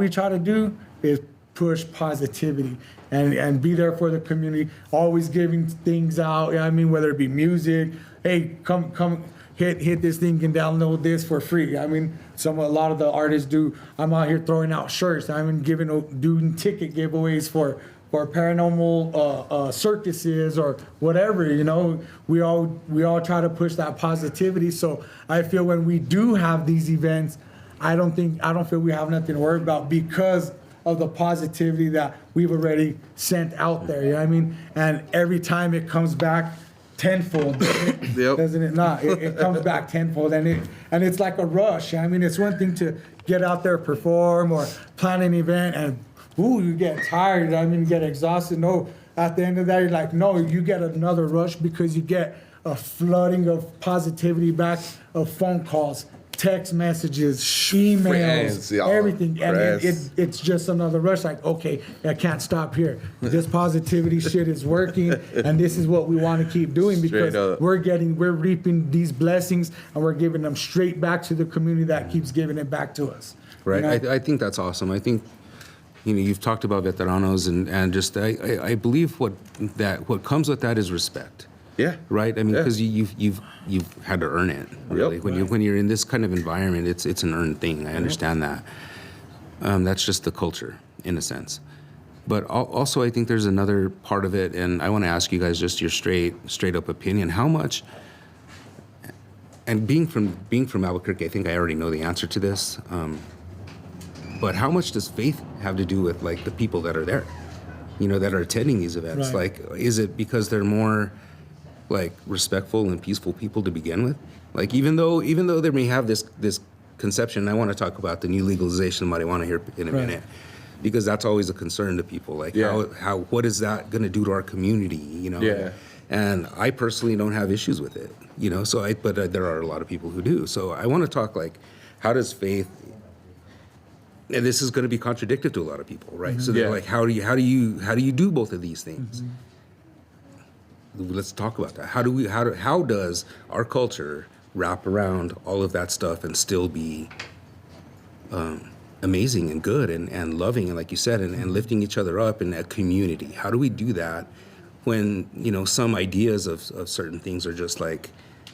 try to do is push positivity and be there for the community, always giving things out. You know what I mean, whether it be music, hey, come hit this thing and download this for free. I mean, a lot of the artists do. I'm out here throwing out shirts. I'm doing ticket giveaways for paranormal circuses or whatever. You know, we all try to push that positivity. So I feel when we do have these events, I don't feel we have nothing to worry about because of the positivity that we've already sent out there. You know what I mean? And every time it comes back tenfold, doesn't it not? It comes back tenfold, and it's like a rush. I mean, it's one thing to get out there, perform, or plan an event, and you get tired. I mean, you get exhausted. No, at the end of that, you're like, no, you get another rush because you get a flooding of positivity back, of phone calls, text messages, emails, Friends, y'all. everything. And Friends. it's just another rush. Like, okay, I can't stop here. This positivity shit is working, and this is what we want to keep doing because we're reaping these blessings, and we're giving them straight back to the community that keeps giving it back to us. Right. You know? I think that's awesome. I think, you know, you've talked about veteranos, and just I believe what comes with that is respect. Yeah. Right. I mean, because you've had to earn it. Really, when you're in this kind of environment, it's an earned thing. I understand that. That's just the culture, in a sense. But also, I think there's another part of it, and I want to ask you guys just your straight up opinion. How much? And being from Albuquerque, I think I already know the answer to this. But how much does faith have to do with like the people that are there, you know, that are attending these events? Right. Like, is it because they're more like respectful and peaceful people to begin with? Like, even though they may have this conception, I want to talk about the new legalization, what I want to hear in a minute, because that's always a concern to people. Like, how what is that going to do to our community? You know. Yeah. And I personally don't have issues with it. You know. So but there are a lot of people who do. So I want to talk like, how does faith? And this is going to be contradicted to a lot of people, right? So they're like, how do you do both of these things? Let's talk about that. How does our culture wrap around all of that stuff and still be amazing and good and loving, and like you said, and lifting each other up in a community? How do we do that when, you know, some ideas of certain things are just like,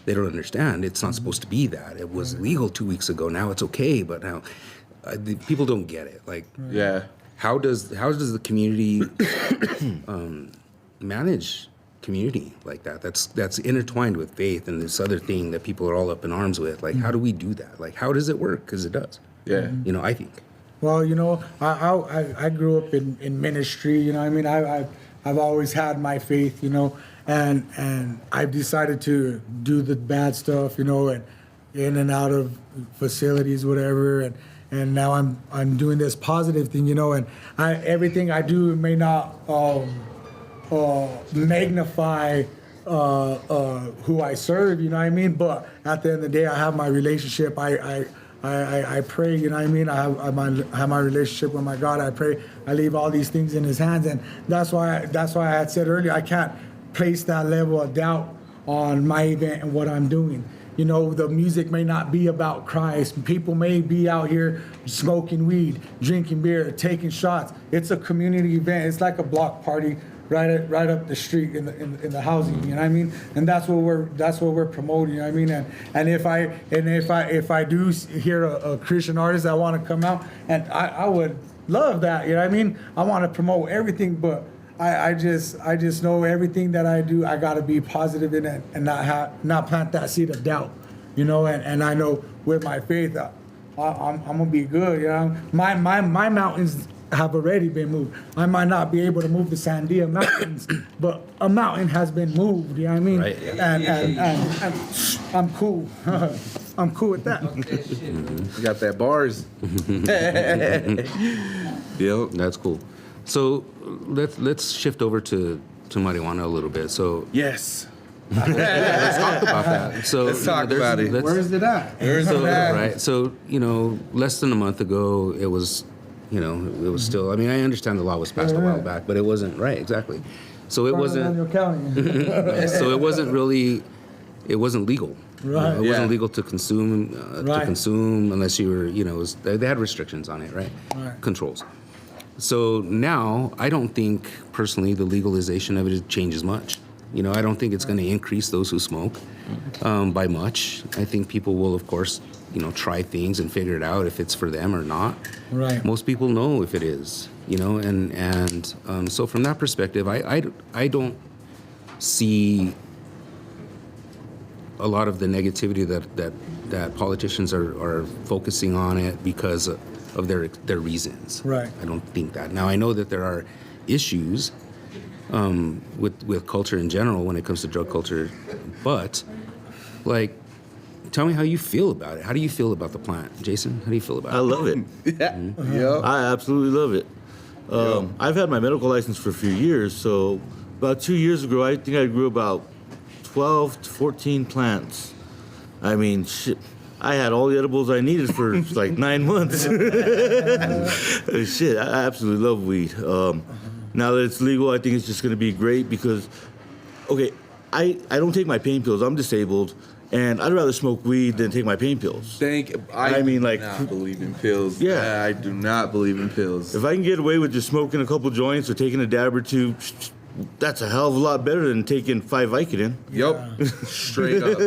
they don't understand. It's not supposed to be that. It was legal 2 weeks ago. Now it's okay, but now the people don't get it. Like, how does the community manage community like that? That's intertwined with faith and this other thing that people are all up in arms with. Like, how do we do that? Like, how does it work? Because it does. Yeah. You know, I think. Well, you know, I grew up in ministry. You know, I mean, I've always had my faith, you know, and I've decided to do the bad stuff, you know, and in and out of facilities, whatever, and now I'm doing this positive thing, you know, and everything I do may not magnify who I serve, you know what I mean? But at the end of the day, I have my relationship. I pray, you know what I mean? I have my relationship with my God. I pray. I leave all these things in His hands, and that's why I had said earlier, I can't place that level of doubt on my event and what I'm doing. You know, the music may not be about Christ. People may be out here smoking weed, drinking beer, taking shots. It's a community event. It's like a block party right up the street in the housing. You know what I mean? And that's what we're promoting. You know what I mean? And if I do hear a Christian artist that want to come out, and I would love that. You know what I mean? I want to promote everything, but I just know everything that I do, I gotta be positive in it and not plant that seed of doubt, you know. And I know with my faith, I'm gonna be good, you know. My mountains have already been moved. I might not be able to move the Sandia Mountains, but a mountain has been moved. You know what I mean? Right, yeah. And I'm cool. I'm cool with that. You got that bars. Yep. That's cool. So let's shift over to marijuana a little bit. So Yes. let's talk about that. So Let's talk about it. Where is it at? So, right. So, you know, less than a month ago, it was, you know, it was still, I mean, I understand the law was passed a while back, but it wasn't, right, exactly. So it wasn't, so it wasn't really, it wasn't legal. Right. It Yeah. wasn't legal to consume, Right. unless you were, you know, they had restrictions on it, right? Right. Controls. So now, I don't think, personally, the legalization of it changes much. You know, I don't think it's going to increase those who smoke by much. I think people will, of course, you know, try things and figure it out if it's for them or not. Right. Most people know if it is, you know, and so from that perspective, I don't see a lot of the negativity that politicians are focusing on it because of their reasons. Right. I don't think that. Now, I know that there are issues with culture in general when it comes to drug culture, but like, tell me how you feel about it. How do you feel about the plant, Jason? How do you feel about I it? love it. Yep. I absolutely love it. I've had my medical license for a few years, so about 2 years ago, I think I grew about 12 to 14 plants. I mean, shit. I had all the edibles I needed for like 9 months. Shit, I absolutely love weed. Now that it's legal, I think it's just going to be great because, okay, I don't take my pain pills. I'm disabled, and I'd rather smoke weed than take my pain pills. I mean, like- do not believe in pills. Yeah. I do not believe in pills. If I can get away with just smoking a couple joints or taking a dab or two, that's a hell of a lot better than taking 5 Vicodin. Yep. Straight up.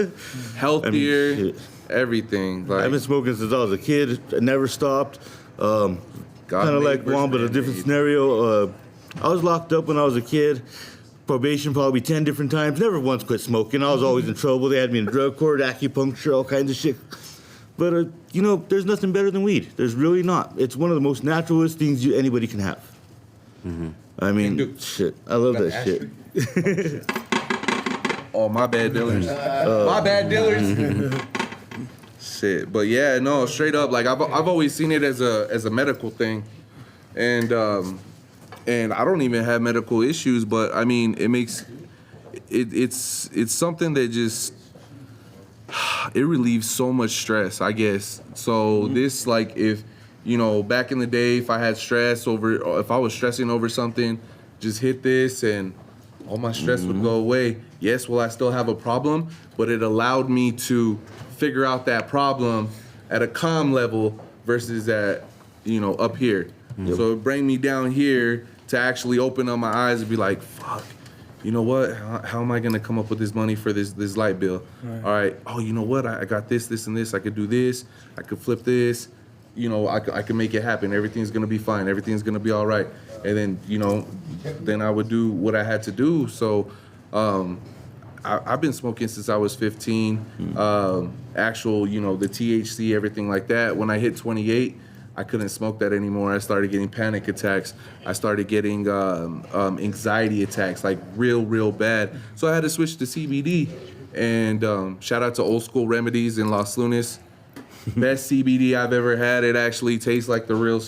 Healthier, shit. everything. Like, I've been smoking since I was a kid. I never stopped. God Kind of made like Juan, but a first different man scenario. I was locked up when I was a kid. Probation probably 10 different times. Never once quit smoking. I was always in trouble. They had me in drug court, acupuncture, all kinds of shit. But, you know, there's nothing better than weed. There's really not. It's one of the most naturalist things anybody can have. I mean, shit. I love that shit. Oh, my bad, dealers. My bad, dealers. Shit, but yeah, no, straight up. Like I've always seen it as a medical thing, and I don't even have medical issues, but I mean, it's something that just it relieves so much stress, I guess. So this, like, if you know, back in the day, if I had stress over, or if I was stressing over something, just hit this and all my stress would go away. Yes, will I still have a problem? But it allowed me to figure out that problem at a calm level versus at, you know, up here. So it bring me down here to actually open up my eyes and be like, fuck, you know what? How am I gonna come up with this money for this light bill? Right. All right. Oh, you know what? I got this, and this. I could do this. I could flip this. You know, I can make it happen. Everything's gonna be fine. Everything's gonna be all right. And then, you know, then I would do what I had to do. So, I've been smoking since I was 15. Actual, you know, the THC, everything like that. When I hit 28, I couldn't smoke that anymore. I started getting panic attacks. I started getting anxiety attacks, like real bad. So I had to switch to CBD. And shout out to Old School Remedies in Los Lunas. Best CBD I've ever had. It actually tastes like the real.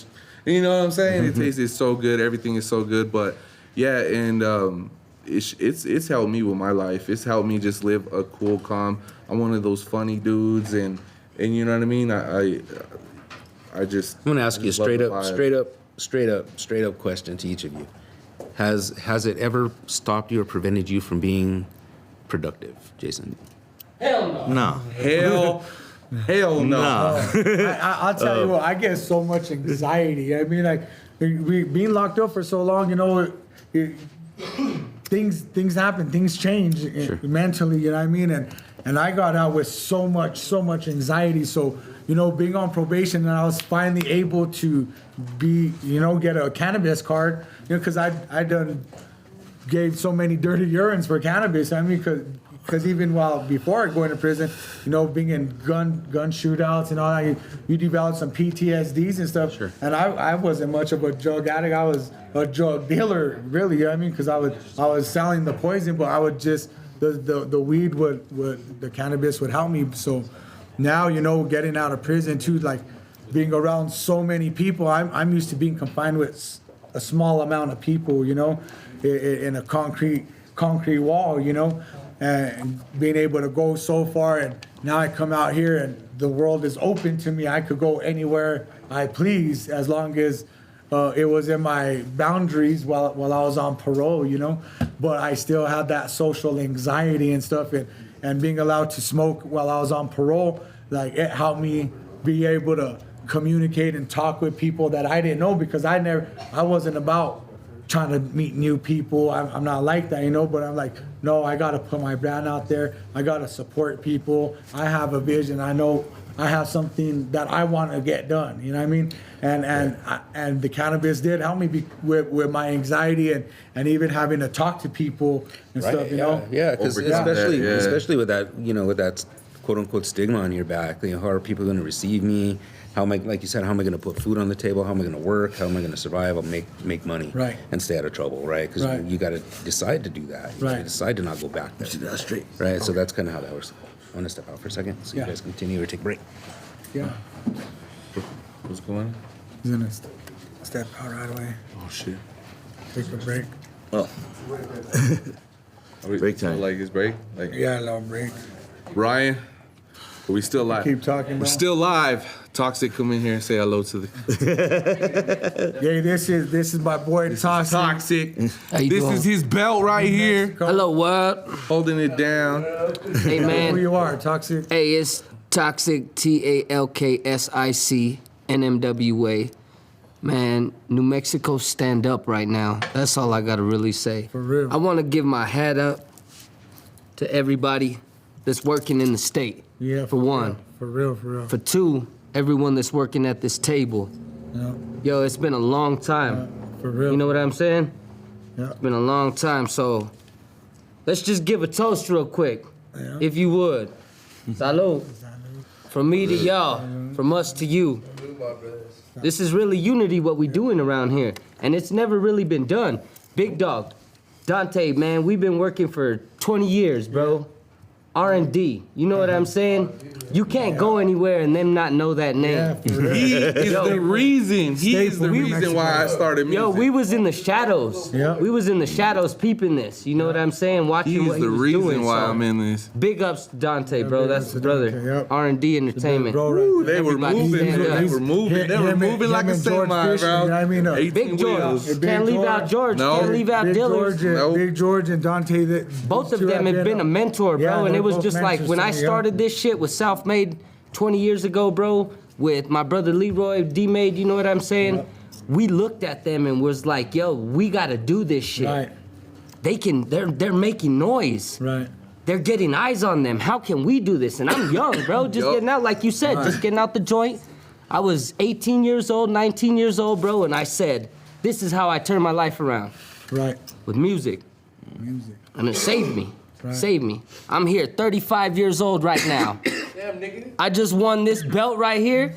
You know what I'm saying? It tastes so good. Everything is so good. But yeah, and it's helped me with my life. It's helped me just live a cool, calm. I'm one of those funny dudes, and you know what I mean. I just. I'm gonna ask you a just love the vibe. straight up question to each of you. Has it ever stopped you or prevented you from being productive, Jason? No. Hell no. I'll tell you what, I get so much anxiety. I mean, like, we being locked up for so long, you know, things happen, things change mentally, you know what I mean? And I got out with so much anxiety. So, you know, being on probation, and I was finally able to get a cannabis card, you know, because I done gave so many dirty urines for cannabis. I mean, because even before going to prison, you know, being in gun shootouts and all that, you develop some PTSDs and stuff. Sure. And I wasn't much of a drug addict. I was a drug dealer, really. You know what I mean? Because I was selling the poison, but I would just the weed the cannabis would help me. So now, you know, getting out of prison too, like being around so many people, I'm used to being confined with a small amount of people, you know, in a concrete wall, you know. And being able to go so far, and now I come out here and the world is open to me. I could go anywhere I please as long as it was in my boundaries while I was on parole, you know. But I still had that social anxiety and stuff, and being allowed to smoke while I was on parole, like, it helped me be able to communicate and talk with people that I didn't know, because I wasn't about trying to meet new people. I'm not like that, you know, but I'm like, no, I got to put my brand out there. I got to support people. I have a vision. I know I have something that I want to get done, you know what I mean? And the cannabis did help me with my anxiety and even having to talk to people and stuff, you know? Yeah, because Overcome that, especially with that, you know, with that quote unquote stigma on your back. You know, how are people going to receive me? How am I, like you said, how am I going to put food on the table? How am I going to work? How am I going to survive? I'll make money, Right. and stay out of trouble, right? Because Right. you got to decide to do that. You Right. decide to not go back there. That's straight. Right. So that's kind of how that works. I want to step out for a second, so Yeah. you guys continue or take a break. Yeah. What's going on? He's going to step out right away, Oh shit. take a break. Well, Break time. Like his break. Like Yeah, a little break. Ryan. We still live. Keep talking, We're bro. still live. Toxic, come in here and say hello to the Yeah, this is my boy Toxic. Toxic. How you This doing? is his belt right here, Hello, what? holding it down. Hey, Who man. you are, Toxic? Hey, it's Toxic, TALKSIC, NMWA. Man, New Mexico, stand up right now. That's all I gotta really say. For real. I wanna give my hat up to everybody that's working in the state. Yeah, For one. For real, for real. For two, everyone that's working at this table. Yeah, Yo, it's been a long time. for real. You know what I'm saying? Yeah. It's been a long time, so let's just give a toast real quick, Yeah. if you would. Salud. From me to y'all, from us to you. This is really unity, what we doing around here, and it's never really been done. Big Dog, Dante, man, we've been working for 20 years, bro. R&D, you know what I'm saying? You can't go anywhere and them not know that name. Yeah, for real. He is the reason. He is the Staple New reason why I started music. Yo, we was in the shadows. Yeah. We was in the shadows peeping this. You know what I'm saying? Watching He's what the he was reason doing. why so I'm in this. Big ups to Dante, bro. big That's ups his to brother. Dante, yep. R&D Entertainment. Bro, Ooh, they were Everybody moving. stand They up. were moving. They were Him moving like a and George semi, Fisher, bro. you know what I mean? 18 Big George. wheels. Big Can't leave George. out George. No. Can't leave out Big Dillard. George, Nope. Big George and Dante. Both of them have been a mentor, bro. Yeah, and they're it was both just like mentors when to I me, yeah. started this shit with Self-Made 20 years ago, bro, with my brother Leroy, D-Made, you know what I'm saying? Yeah. We looked at them and was like, yo, we gotta do this shit. Right, They're making noise. right. They're getting eyes on them. How can we do this? And I'm young, bro. Just Yup. getting out, like you said, just getting out the joint. I was 18 years old, 19 years old, bro, and I said, this is how I turn my life around, Right. with music. Music. And it saved me. Right. Saved me. I'm here, 35 years old right now. I just won this belt right here.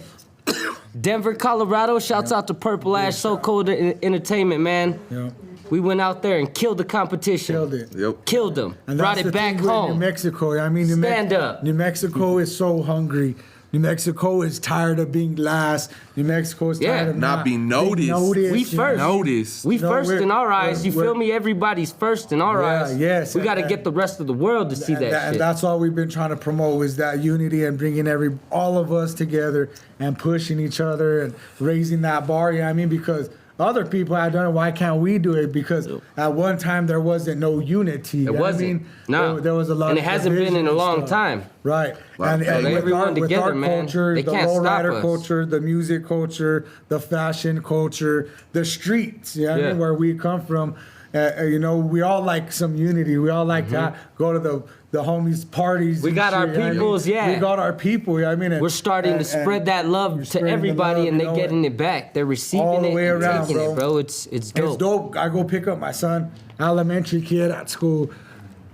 Denver, Colorado. Shouts out to Purple Ash, So Cold Entertainment, man. Yeah. We went out there and killed the competition. Killed it. Yep. Killed them. And Brought that's it the back thing with home. New Mexico. I mean, Stand up. New Mexico is so hungry. New Mexico is tired of being last. New Mexico is tired Yeah. of Not being noticed. We you know? first. Notice. We No, first we're- in our eyes. You we're- feel me? Everybody's first in our Yeah, eyes. yes, We got to and- get the rest of the world to see that And shit. that's all we've been trying to promote is that unity and bringing all of us together and pushing each other and raising that bar. You know what I mean? Because other people have done it. Why can't we do it? Because at one time there wasn't no unity. You know It what I wasn't. mean? No. There was a lot And of it hasn't been division in a and long stuff. time. Right. And So with everyone our together, man, culture, they the can't stop lowrider us. culture, the music culture, the fashion culture, the streets, you know what I Yeah. mean, where we come from. You know, we all like some unity. We all like to go to the homies' parties. We and got our shit, you know what I mean? peoples, yeah. We got our people, you know what I mean? And- We're starting to and- spread and that we're love to spreading the everybody, love, and you they're know, getting it back. They're receiving all the it way and around, taking bro. it, bro. It's dope. It's dope. I go pick up my son, elementary kid at school,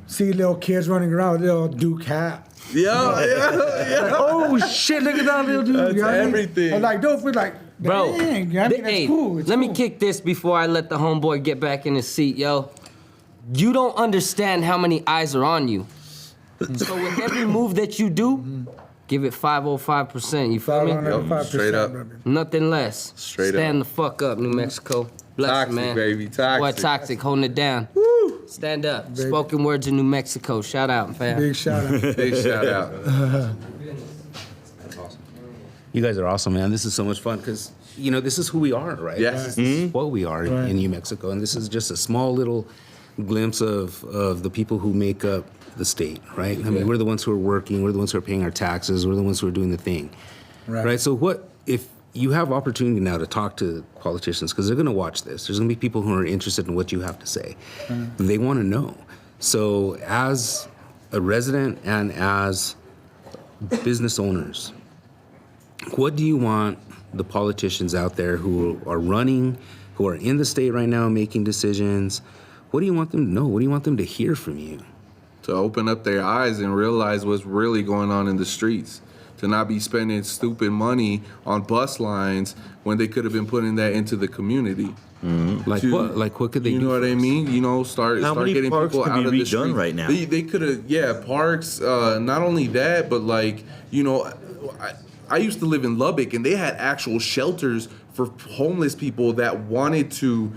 see little kids running around with little Duke hat. Yeah. Oh shit! Look at that little dude. That's you know what I mean? everything. I'm like, dope. We're like, Bro, dang. You know what I mean? That's hey, cool. It's let me cool. kick this before I let the homeboy get back in his seat, yo. You don't understand how many eyes are on you. So with every move that you do, give it 505%. You feel me? 505%, Straight up. brother. Nothing less. Straight Stand the fuck up, New Mexico. Bless you, Toxic, man. baby, Boy, toxic. toxic, holding it down. Stand up. Spoken words in New Mexico. Shout out, fam. Big shout out. Big shout out. You guys are awesome, man. This is so much fun because, you know, this is who we are, right? Yes. This is what we are Right. in New Mexico. And this is just a small little glimpse of the people who make up the state, right? I mean, we're the ones who are working. We're the ones who are paying our taxes. We're the ones who are doing the thing, right? So what if you have opportunity now to talk to politicians because they're going to watch this. There's going to be people who are interested in what you have to say. They want to know. So as a resident and as business owners, what do you want the politicians out there who are running, who are in the state right now making decisions, what do you want them to know? What do you want them to hear from you? To open up their eyes and realize what's really going on in the streets. To not be spending stupid money on bus lines when they could have been putting that into the community. Like To- what? Like what could they You do? know what I mean? You know, start many getting parks people could out be of the redone street right now? They could have, yeah, parks. Not only that, but like, you know, I used to live in Lubbock, and they had actual shelters for homeless people that wanted to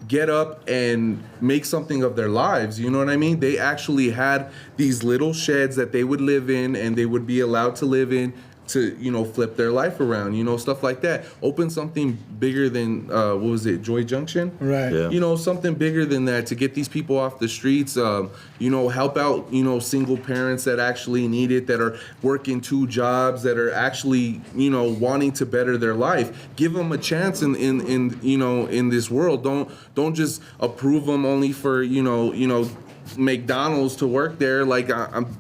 get up and make something of their lives. You know what I mean? They actually had these little sheds that they would live in, and they would be allowed to live in to, you know, flip their life around, you know, stuff like that. Open something bigger than, what was it, Joy Junction? Right. Yeah. You know, something bigger than that to get these people off the streets, you know, help out, you know, single parents that actually need it, that are working 2 jobs, that are actually, you know, wanting to better their life. Give them a chance in you know, in this world. Don't just approve them only for, you know, McDonald's to work there. Like,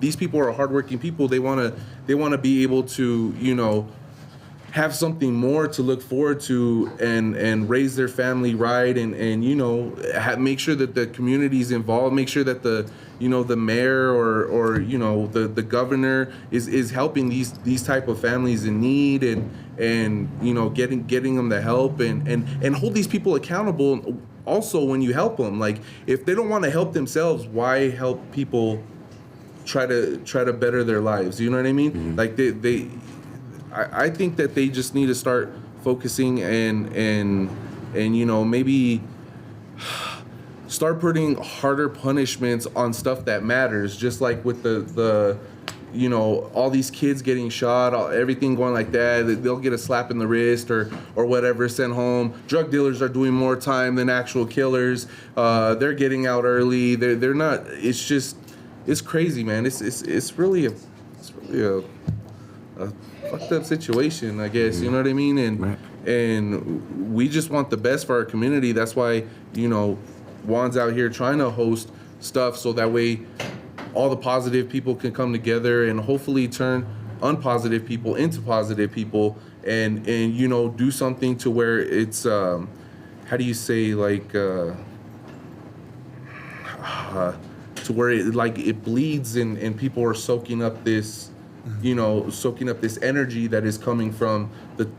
these people are hardworking people. They want to be able to, you know, have something more to look forward to and raise their family right, and you know, make sure that the community's involved, make sure that the, you know, the mayor or you know, the governor is helping these type of families in need, and you know, getting them the help, and hold these people accountable also when you help them. Like, if they don't want to help themselves, why help people try to better their lives? You know what I mean? Like, I think that they just need to start focusing and you know, maybe start putting harder punishments on stuff that matters, just like with the you know, all these kids getting shot, everything going like that. They'll get a slap in the wrist or whatever, sent home. Drug dealers are doing more time than actual killers. They're getting out early. They're not. It's just, it's crazy, man. It's really a fucked up situation, I guess. You know what I mean? And we just want the best for our community. That's why, you know, Juan's out here trying to host stuff so that way all the positive people can come together and hopefully turn unpositive people into positive people, and you know, do something to where it's how do you say, like to where it, like, it bleeds and people are soaking up this you know, soaking up this energy that is coming from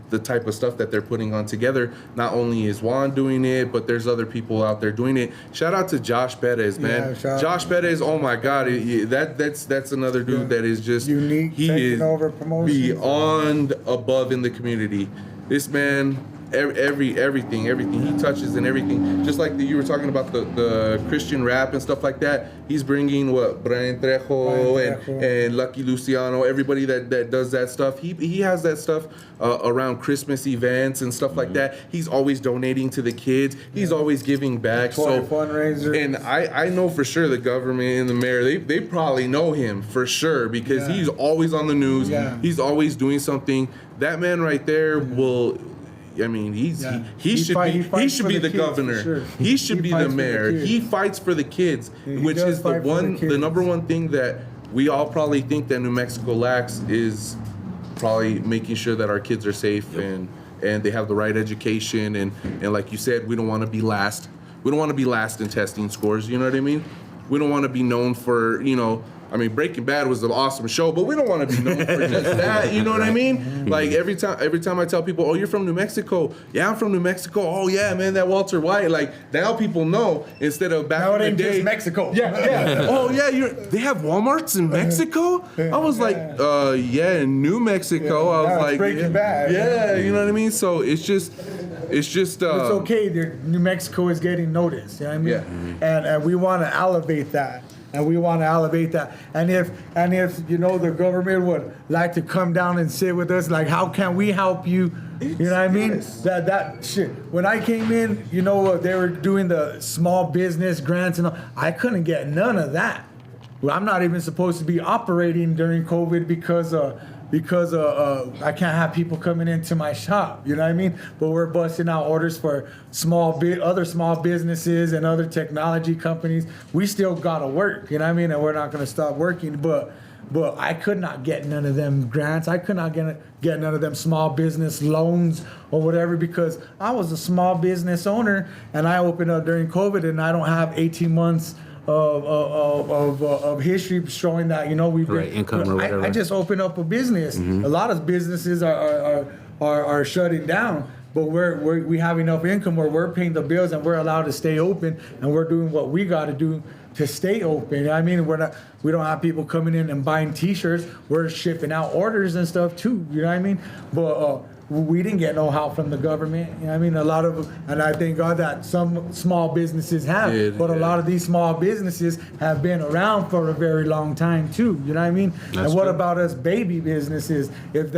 the type of stuff that they're putting on together. Not only is Juan doing it, but there's other people out there doing it. Shout out to Josh Perez, man. Yeah, Josh Perez, oh my God, that's another dude that is just Unique, he taking is over promotions. beyond above in the community. This man, everything he touches and everything, just like you were talking about the Christian rap and stuff like that. He's bringing Brian Trejo and Lucky Luciano, everybody that does that stuff. He has that stuff around Christmas events and stuff like that. He's always donating to the kids. He's always giving back. Toy fundraisers. And I know for sure the government and the mayor, they probably know him for sure because he's always on the news. Yeah. He's always doing something. That man right there will. I mean, he should be the governor. Sure. He should be the fights for the mayor. kids. He fights for the kids, He which does is fight for the kids. number one thing that we all probably think that New Mexico lacks is probably making sure that our kids are safe and they have the right education and like you said, we don't want to be last. We don't want to be last in testing scores. You know what I mean? We don't want to be known for, you know, I mean, Breaking Bad was an awesome show, but we don't want to be known for just that. You know what I mean? Like every time I tell people, "Oh, you're from New Mexico." Yeah, I'm from New Mexico. Oh yeah, man, that Walter White. Like now people know instead of back Now it in ain't the day. just Mexico. Yeah. Oh yeah, they have WalMarts in Mexico. I was like, yeah, in New Mexico. I now was it's like, Breaking Bad. Yeah, you know what I mean. So it's just. It's okay. New Mexico is getting noticed. You know what I mean? Yeah. And we want to elevate that. And if you know the government would like to come down and sit with us, like how can we help you? You know what I mean? Yes. That shit. When I came in, you know they were doing the small business grants and all. I couldn't get none of that. Well, I'm not even supposed to be operating during COVID because I can't have people coming into my shop, you know what I mean? But we're busting out orders for other small businesses and other technology companies. We still gotta work, you know what I mean? And we're not gonna stop working, but I could not get none of them grants. I could not get none of them small business loans or whatever because I was a small business owner and I opened up during COVID and I don't have 18 months of history showing that, you know, we've been, Right, income or whatever. I just opened up a business. A lot of businesses are shutting down, but we have enough income where we're paying the bills and we're allowed to stay open and we're doing what we got to do to stay open. I mean, we don't have people coming in and buying T-shirts. We're shipping out orders and stuff too. You know what I mean? But we didn't get no help from the government. You know what I mean? A lot of, and I thank God that some small businesses have, but a lot of these small businesses have been around for a very long time too. You know what I mean? And what about us baby businesses? If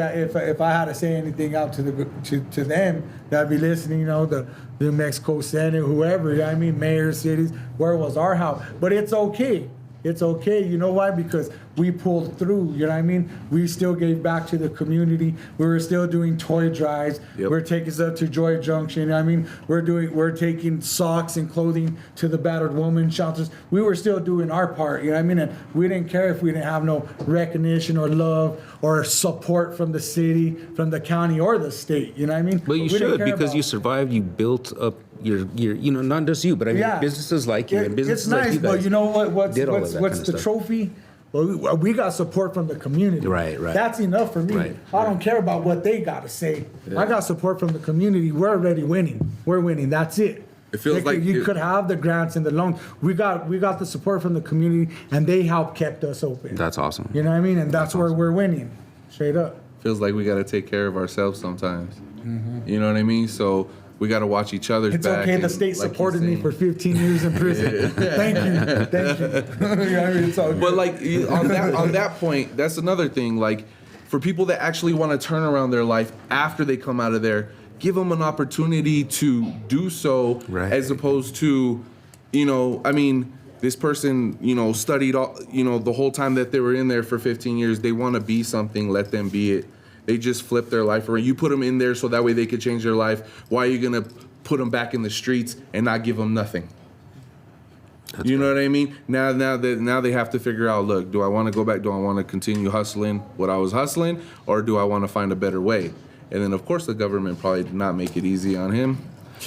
I had to say anything out to them that be listening, you know, the New Mexico Senate, whoever, you know what I mean, mayor, cities, where was our help? But it's okay. It's okay. You know why? Because we pulled through. You know what I mean? We still gave back to the community. We were still doing toy drives. Yep. We're taking stuff to Joy Junction. You know what I mean? We're taking socks and clothing to the battered woman shelters. We were still doing our part. You know what I mean? And we didn't care if we didn't have no recognition or love or support from the city, from the county, or the state. You know what I mean? But you We didn't should care because about you it. survived. You built up your you know, not just you, but I mean businesses like you and businesses it's nice, like you guys. but you know what? What's did all of that what's kind the of stuff. trophy? Well, we got support from the community. Right. That's enough for me. Right, I don't care about what they got to say. I got support from the community. We're already winning. We're winning. That's it. It feels like you could have the grants and the loans. We got the support from the community, and they helped kept us open. That's awesome. You know what I mean? And that's where we're winning. Straight up. Feels like we got to take care of ourselves sometimes. You know what I mean? So we got to watch each other's It's back. okay. The and state like supported he's me saying- for 15 years in prison. Thank you. You know what I mean? It's all good. But like on that point, that's another thing. Like for people that actually want to turn around their life after they come out of there, give them an opportunity to do so, Right. as opposed to, you know, I mean, this person, you know, studied all, you know, the whole time that they were in there for 15 years. They want to be something. Let them be it. They just flip their life around. You put them in there so that way they could change their life. Why are you gonna put them back in the streets and not give them nothing? You know what I mean? Now they have to figure out, look, do I want to go back? Do I want to continue hustling what I was hustling, or do I want to find a better way? And then, of course, the government probably did not make it easy on him.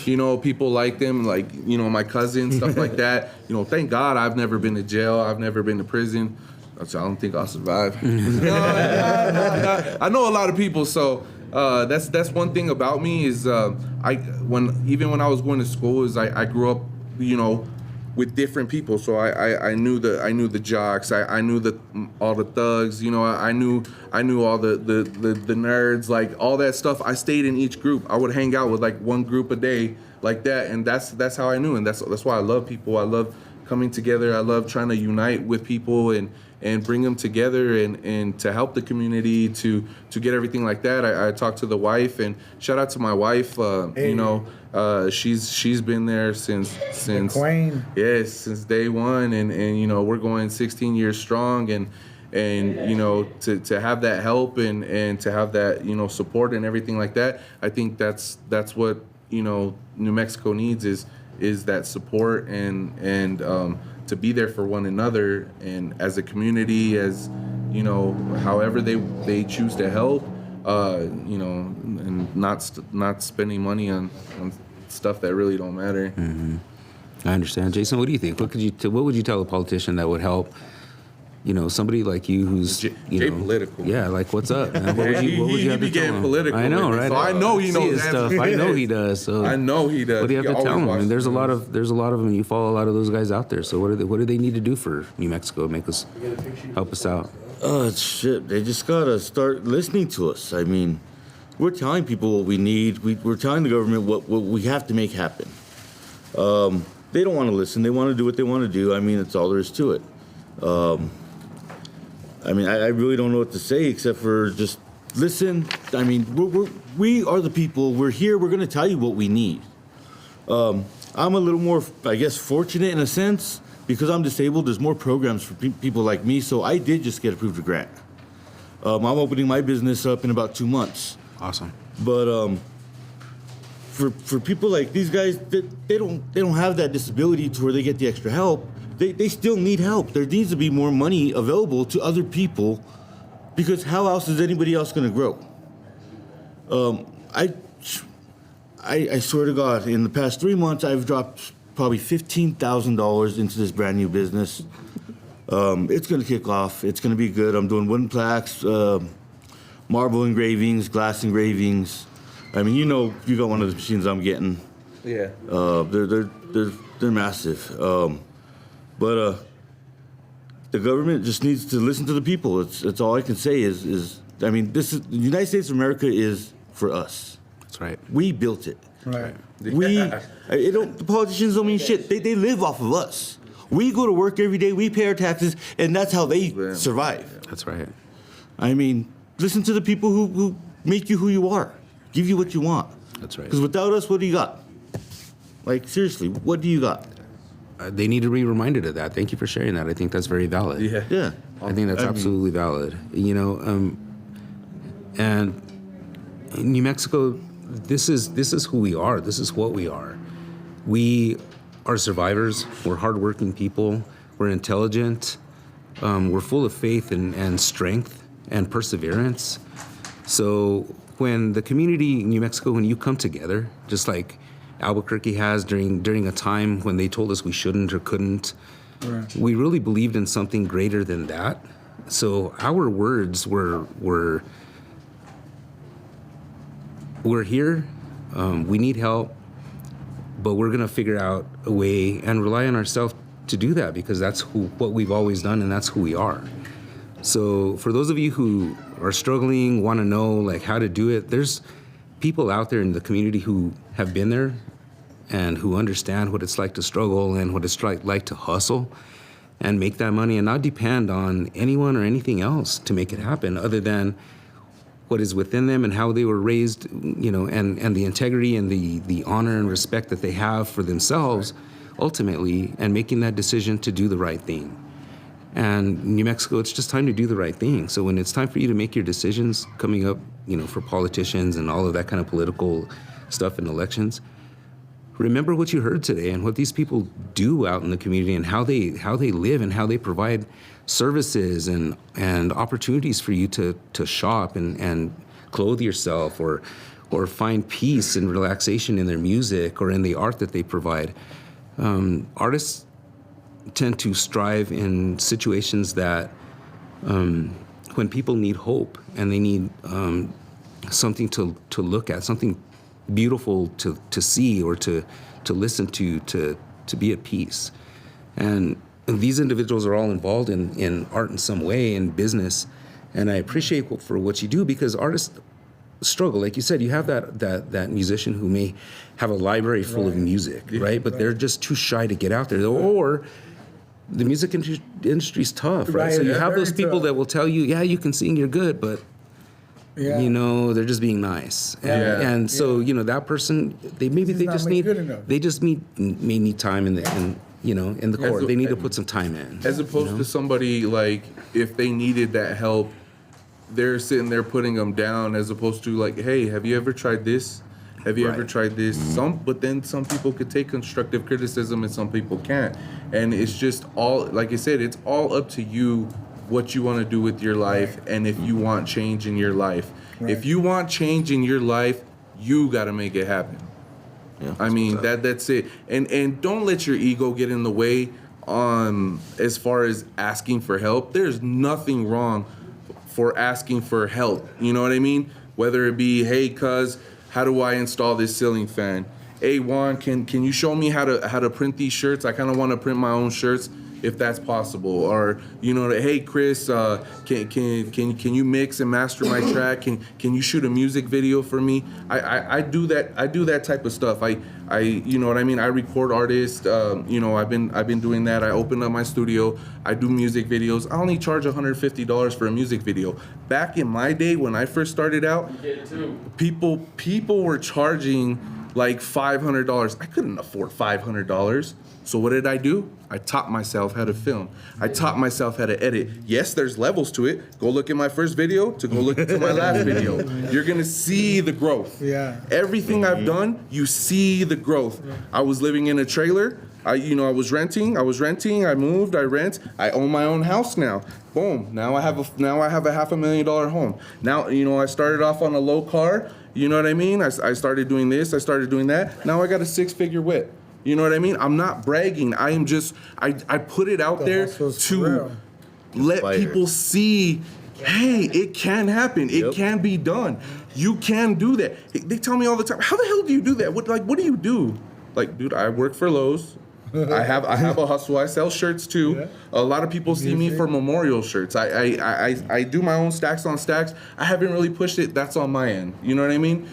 You know, people like them, like, you know, my cousin, stuff like that. You know, thank God I've never been to jail. I've never been to prison. I don't think I'll survive. I know a lot of people, so that's one thing about me is when I was going to school is I grew up, with different people. So I knew the jocks, I knew all the thugs, I knew all the nerds, like all that stuff. I stayed in each group. I would hang out with like one group a day like that, and that's how I knew, and that's why I love people. I love coming together. I love trying to unite with people and bring them together and to help the community to get everything like that. I talked to the wife, and shout out to my wife. She's been there since Queen. yes, since day one, and we're going 16 years strong, and to have that help and to have that support and everything like that. I think that's what New Mexico needs is that support and to be there for one another, and as a community, as however they choose to help, and not spending money on stuff that really don't matter. I understand. Jason, what do you think? What would you tell a politician that would help? Somebody like you who's Jay political. Yeah, like what's up, man? What would you have be to tell getting him? political. I know, with me, right? So I know he see knows his stuff. I know he does. So I know he does. what do you have He to tell always him? I mean, watches there's a the lot news. of them. You follow a lot of those guys out there. So what do they need to do for New Mexico? Help us out. Shit, they just gotta start listening to us. I mean, we're telling people what we need. We're telling the government what we have to make happen. They don't want to listen. They want to do what they want to do. I mean, that's all there is to it. I really don't know what to say except for just listen. I mean, we are the people. We're here. We're going to tell you what we need. I'm a little more, I guess, fortunate in a sense because I'm disabled. There's more programs for people like me, so I did just get approved a grant. I'm opening my business up in about 2 months. Awesome. But for people like these guys, they don't have that disability to where they get the extra help. They still need help. There needs to be more money available to other people because how else is anybody else going to grow? I swear to God, in the past 3 months, I've dropped probably $15,000 into this brand new business. It's going to kick off. It's going to be good. I'm doing wooden plaques, marble engravings, glass engravings. I mean, you got one of the machines I'm getting. Yeah. They're massive. But the government just needs to listen to the people. It's all I can say is I mean, the United States of America is for us. That's right. We built it. Right. The politicians don't mean shit. They live off of us. We go to work every day. We pay our taxes, and that's how they survive. That's right. I mean, listen to the people who make you who you are, give you what you want. That's right. Because without us, what do you got? Like, seriously, what do you got? They need to be reminded of that. Thank you for sharing that. I think that's very valid. Yeah. I think that's absolutely valid. And in New Mexico, this is who we are. This is what we are. We are survivors. We're hardworking people. We're intelligent. We're full of faith and strength and perseverance. So when the community in New Mexico, when you come together, just like Albuquerque has during a time when they told us we shouldn't or couldn't, right. We really believed in something greater than that. So our words were we're here, we need help, but we're gonna figure out a way and rely on ourselves to do that because that's what we've always done and that's who we are. So for those of you who are struggling, want to know like how to do it, there's people out there in the community who have been there and who understand what it's like to struggle and what it's like to hustle and make that money and not depend on anyone or anything else to make it happen other than what is within them and how they were raised, and the integrity and the honor and respect that they have for themselves ultimately, and making that decision to do the right thing. And New Mexico, it's just time to do the right thing. So when it's time for you to make your decisions coming up, for politicians and all of that kind of political stuff in elections, remember what you heard today and what these people do out in the community and how they live and how they provide services and opportunities for you to shop and clothe yourself or find peace and relaxation in their music or in the art that they provide. Artists tend to strive in situations that when people need hope and they need something to look at, something beautiful to see or to listen to be at peace. And these individuals are all involved in art in some way, in business. And I appreciate for what you do, because artists struggle. Like you said, you have that musician who may have a library full of music, right? But they're just too shy to get out there. Or the music industry's tough, right? Right, So you yeah, have very those people tough. that will tell you, yeah, you can sing, you're good, but Yeah. you know, they're just being nice. And so, you know, that person, they not just make need, good enough. they just may need time in the court. They need to put some time in. As opposed to somebody like, if they needed that help, they're sitting there putting them down, as opposed to like, hey, have you ever tried this? Have you ever Right. tried this? But then some people could take constructive criticism and some people can't. And it's just all, like I said, it's all up to you what you want to do with your life and if you want change in your life. If you want change in your life, you got to make it happen. Yeah. I mean, that's it. And don't let your ego get in the way as far as asking for help. There's nothing wrong for asking for help. You know what I mean? Whether it be, hey, cuz, how do I install this ceiling fan? Hey, Juan, can you show me how to print these shirts? I kind of want to print my own shirts, if that's possible. Or, you know, hey, Chris, can you mix and master my track? Can you shoot a music video for me? I do that. I do that type of stuff. I you know what I mean? I record artists. You know, I've been doing that. I opened up my studio. I do music videos. I only charge $150 for a music video. Back in my day when I first started out, people were charging like $500. I couldn't afford $500. So what did I do? I taught myself how to film. I taught myself how to edit. Yes, there's levels to it. Go look at my first video to go look at my last video. You're gonna see the growth. Yeah. Everything I've done, you see the growth. I was living in a trailer. I was renting. I moved. I rent. I own my own house now. Boom. Now I have a $500,000 home. Now, you know, I started off on a low car. You know what I mean? I started doing this. I started doing that. Now I got a 6-figure whip. You know what I mean? I'm not bragging. I am just, I put it out there hustle's for to real. let Fire. people see, hey, it can happen. It can be done. You can do that. They tell me all the time, how the hell do you do that? What do you do? Like, dude, I work for Lowe's. I have a hustle. I sell shirts too. Yeah. A lot of people see me for memorial shirts. I do my own stacks on stacks. I haven't really pushed it. That's on my end. You know what I mean?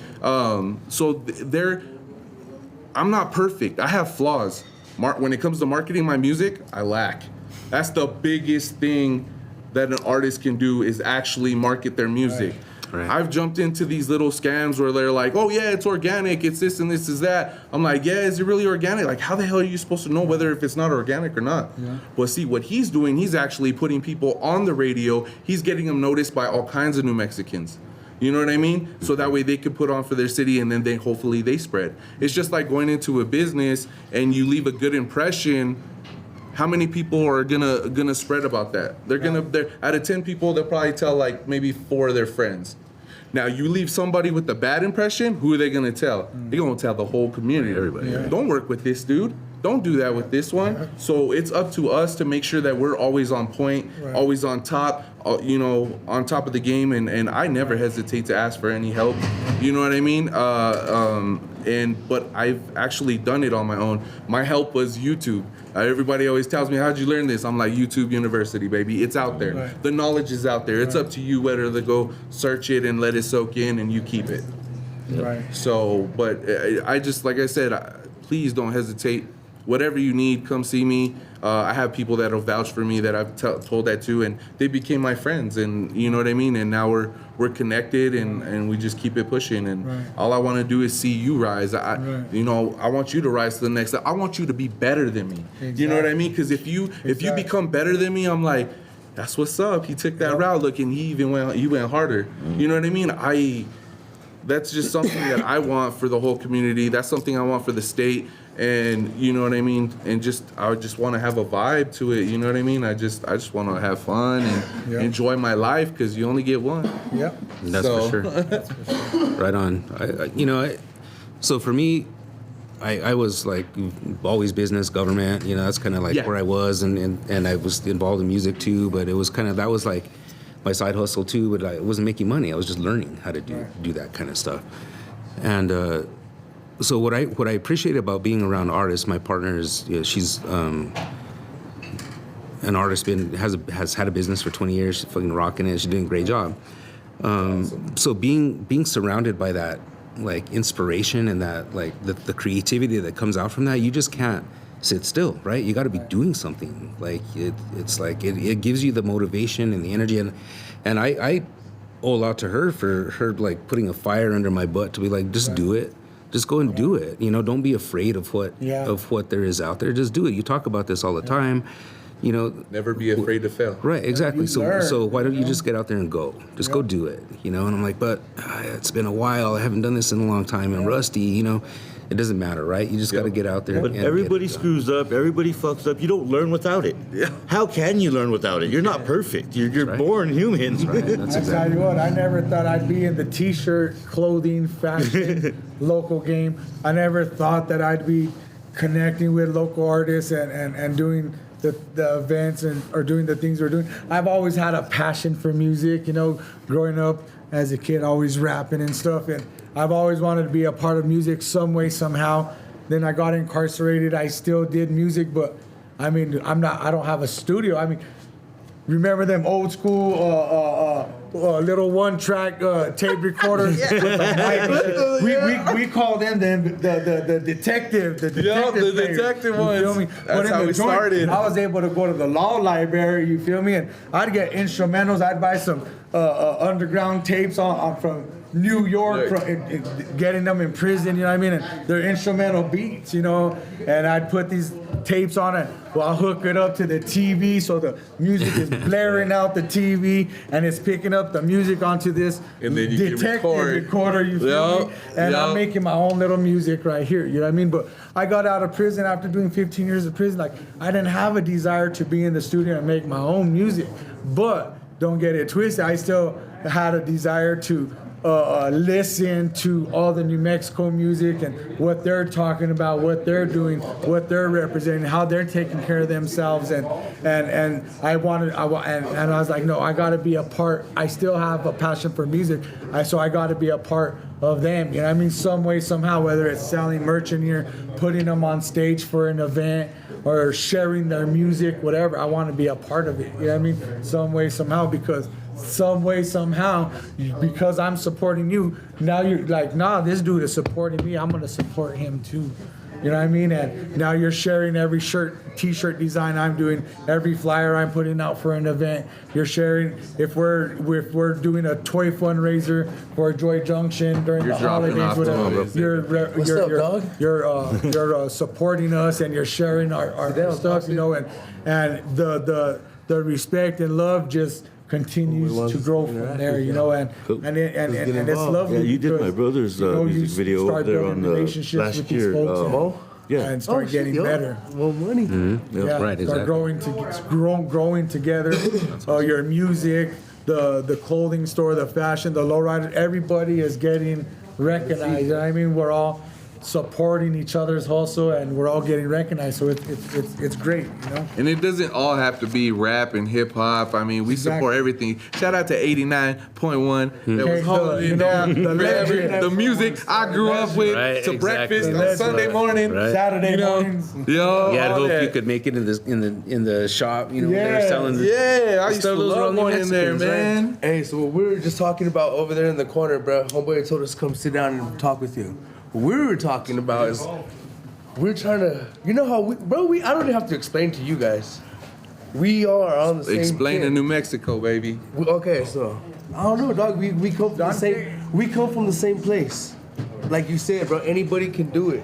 I'm not perfect. I have flaws. When it comes to marketing my music, I lack. That's the biggest thing that an artist can do, is actually market their music. Right. I've jumped into these little scams where they're like, oh yeah, it's organic, it's this and this is that. I'm like, yeah, is it really organic? Like, how the hell are you supposed to know whether if it's not organic or not? Yeah. But see, what he's doing, he's actually putting people on the radio. He's getting them noticed by all kinds of New Mexicans. You know what I mean? So that way they can put on for their city, and then hopefully they spread. It's just like going into a business and you leave a good impression. How many people are gonna spread about that? They're out of 10 people, they'll probably tell like maybe 4 of their friends. Now you leave somebody with a bad impression, who are they gonna tell? They're gonna tell the whole community. Everybody. Yeah. Don't work with this dude. Don't do that with this one. So it's up to us to make sure that we're always on point, always on top, on top of the game. And I never hesitate to ask for any help. You know what I mean? But I've actually done it on my own. My help was YouTube. Everybody always tells me, how'd you learn this? I'm like, YouTube University, baby. It's out there. Right. The knowledge is out there. It's up to you whether to go search it and let it soak in and you keep it. Right. So, but I just, like I said, please don't hesitate. Whatever you need, come see me. I have people that'll vouch for me that I've told that to, and they became my friends, and you know what I mean? And now we're connected, and we just keep it pushing, and all I want to do is see you rise. I want you to rise to the next level. I want you to be better than me. Exactly. You know what I mean? Because if you become better than me, I'm like, that's what's up. He took that route. Look, and he went harder. You know what I mean? That's just something that I want for the whole community. That's something I want for the state. And you know what I mean? And I just want to have a vibe to it. You know what I mean? I just want to have fun and enjoy my life, because you only get one. Yep. That's for sure. Right on. So for me, I was like always business, government, you know, that's kind of like Yeah. where I was, and I was involved in music too, but it was kind of, that was like my side hustle too, but I wasn't making money. I was just learning how to do that kind of stuff. And so what I appreciate about being around artists, my partner is, you know, she's an artist, has had a business for 20 years, she's fucking rocking it, she's doing a great job. So being surrounded by that like inspiration and that like the creativity that comes out from that, you just can't sit still, right? You got to be doing something. Like it's like it gives you the motivation and the energy, and I owe a lot to her for her like putting a fire under my butt to be like, just do it. Just go and do it. You know, don't be afraid of what there is out there. Just do it. You talk about this all the time. You know, Never be afraid to fail. right? Exactly. So learn, so why don't you just get out there and go? Just go do it. You know. And I'm like, but it's been a while. I haven't done this in a long time. And rusty. You know, it doesn't matter, right? You just got to get out there. But and get everybody it done. screws up. Everybody fucks up. You don't learn without it. Yeah. How can you learn without it? You're not perfect. You're right. born human. That's I exactly. tell you what, I never thought I'd be in the T-shirt, clothing, fashion, local game. I never thought that I'd be connecting with local artists and doing the events or doing the things we're doing. I've always had a passion for music, you know, growing up as a kid, always rapping and stuff. And I've always wanted to be a part of music some way, somehow. Then I got incarcerated. I still did music, but I mean, I don't have a studio. I mean, remember them old school little one-track tape recorders with the mic? We call them the detective, the detective players, detective you feel ones. me? That's But in how the we joint, started. I was able to go to the law library, you feel me? And I'd get instrumentals. I'd buy some underground tapes on from New York, getting them in prison, you know what I mean? And they're instrumental beats, you know? And I'd put these tapes on it. Well, I'll hook it up to the TV so the music is blaring out the TV and it's picking up the music onto this And then you can detective record. recorder, you feel me? And I'm making my own little music right here, you know what I mean? But I got out of prison after doing 15 years of prison. Like, I didn't have a desire to be in the studio and make my own music. But don't get it twisted, I still had a desire to listen to all the New Mexico music and what they're talking about, what they're doing, what they're representing, how they're taking care of themselves, and I was like, no, I got to be a part. I still have a passion for music, so I got to be a part of them. You know what I mean? Some way, somehow, whether it's selling merch in here, putting them on stage for an event, or sharing their music, whatever. I want to be a part of it. You know what I mean? Some way, somehow, because some way, somehow, because I'm supporting you, now you're like, nah, this dude is supporting me. I'm going to support him too. You know what I mean? And now you're sharing every t-shirt design I'm doing, every flyer I'm putting out for an event. You're sharing if we're doing a toy fundraiser for Joy Junction during the dropping holidays, off whatever. You're supporting us and you're sharing our stuff, you know, and the respect and love just continues to grow from there, you know, and it's lovely. Yeah, you did because, my brother's you know, music you video start over there building on relationships last with these year. folks Yeah. and start getting better. More money. Yeah, Right, start exactly. growing together. Your music, the clothing store, the fashion, the lowrider, everybody is getting recognized. You know what I mean? We're all supporting each other's hustle and we're all getting recognized. So it's great, you know? And it doesn't all have to be rap and hip hop. I mean, we support Exactly. everything. Shout out to 89.1 that Okay, was holding it down. the legend. The music I grew up with Right, to exactly. breakfast The on legend. Sunday morning. Right. Saturday You know, mornings. yo, Yeah, I'd all hope that. you could make it in the shop. You know, when they were Yeah. selling. Yeah, I used to Still those love Rolling going in there, Mexicans, right? man. Hey, so what we were just talking about over there in the corner, bro. Homeboy told us to come sit down and talk with you. What we were talking about is we're trying to, you know how I don't even have to explain to you guys. We are on the same. Explain to kid. New Mexico, baby. Okay, so I don't know, dog. We come from the same. We come from the same place. Like you said, bro. Anybody can do it.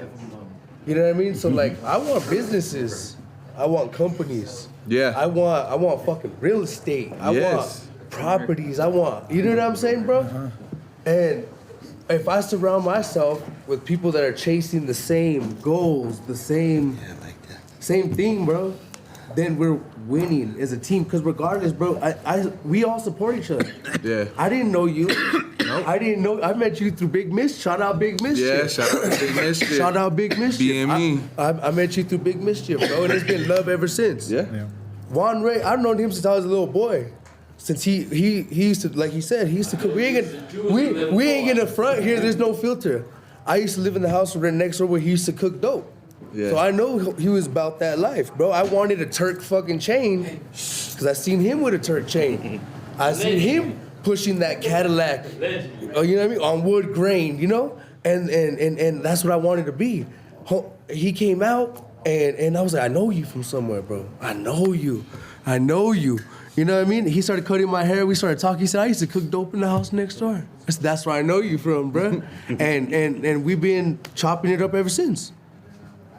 You know what I mean? So like, I want businesses. I want companies. Yeah. I want fucking real estate. I Yes. want properties. I want. You know what I'm saying, bro? And if I surround myself with people that are chasing the same goals, the same thing, bro, then we're winning as a team. Because regardless, bro, we all support each other. Yeah. I didn't know you. I didn't know. I met you through Big Miss. Shout out Big Mischief. Yeah, shout out to Big Mischief. Shout out Big Mischief. BME. I met you through Big Mischief, bro, and it's been love ever since. Yeah. Juan Ray, I've known him since I was a little boy. Since he used to, like he said, he used to cook. We ain't gonna front here. There's no filter. I used to live in the house right next door where he used to cook dope. Yeah. So I know he was about that life, bro. I wanted a Turk fucking chain because I seen him with a Turk chain. I seen him pushing that Cadillac, you know what I mean, on wood grain, you know, and that's what I wanted to be. He came out and I was like, I know you from somewhere, bro. I know you. You know what I mean? He started cutting my hair. We started talking. He said, I used to cook dope in the house next door. I said, that's where I know you from, bro. and we've been chopping it up ever since.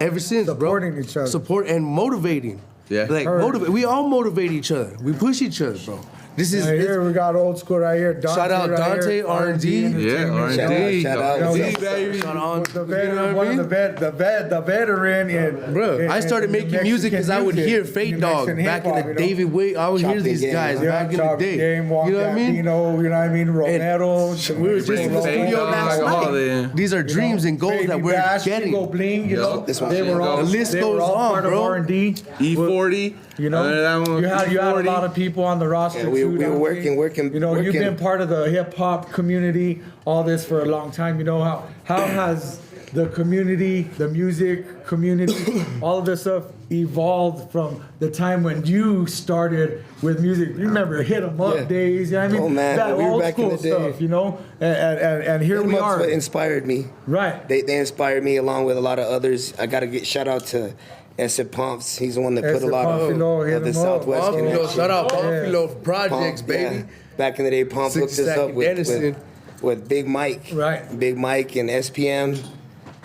Ever since, Supporting bro. each other. Support and motivating. Yeah. Like, we all motivate each other. We push each other, bro. This is Right here we got old school right here. Dante Shout out right Dante, here, R&D. Yeah, R&D. Shout out. R&D, baby. Shout out, The you know veteran, what I one mean? of the veteran in. Bro, I started in making music because I would Mexican hear music, Fate New Dog Mexican back in hip-hop, the you know? David Wade. I would hear Chopping these Game. guys Yeah, back in the Chop day. Game, Juan You know what I mean? Gambino, you know what I mean? Romero. We were just in the Fate studio Dog, last all night. that. These are dreams and goals Baby that we're Bash, getting. Chico Bling, you know, This one. they were all, The list they goes were all on, part bro. of R&D. E40. You know, that one, you had a E40. lot of people on the roster. Yeah, we too, were Dante. working. You know, you've working. been part of the hip hop community, all this for a long time. You know how has the community, the music community, all of this stuff evolved from the time when you started with music? You remember Hit 'em Up Yeah. days? You know what I mean? Oh, man, that we were old back in school the day. stuff. You know, and here we That's are. what inspired me. Right. They inspired me along with a lot of others. I gotta get shout out to Esse Pumps. He's the one that put Esse a lot Pumphilo, hit of the him up. Southwest Buffalo, connection. shout out Yeah. Buffalo Projects, Pump, baby. yeah. Back in the day, Pump hooked us 62nd up Dennison. with Big Mike. Right. Big Mike and SPM.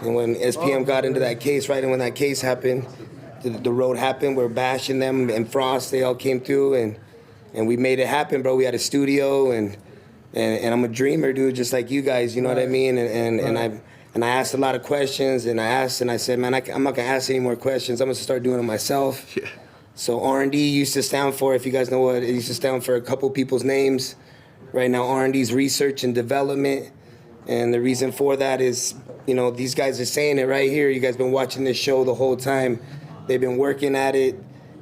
And when SPM got into that case, right, and when that case happened, the road happened, we're bashing them, and Frost, they all came through, and we made it happen, bro. We had a studio, and I'm a dreamer, dude, just like you guys, you know what I mean? And I asked a lot of questions, and I said, man, I'm not gonna ask any more questions. I'm gonna start doing it myself. Yeah. So R&D used to stand for, if you guys know what, it used to stand for a couple people's names. Right now, R&D's research and development. And the reason for that is, you know, these guys are saying it right here. You guys been watching this show the whole time. They've been working at it.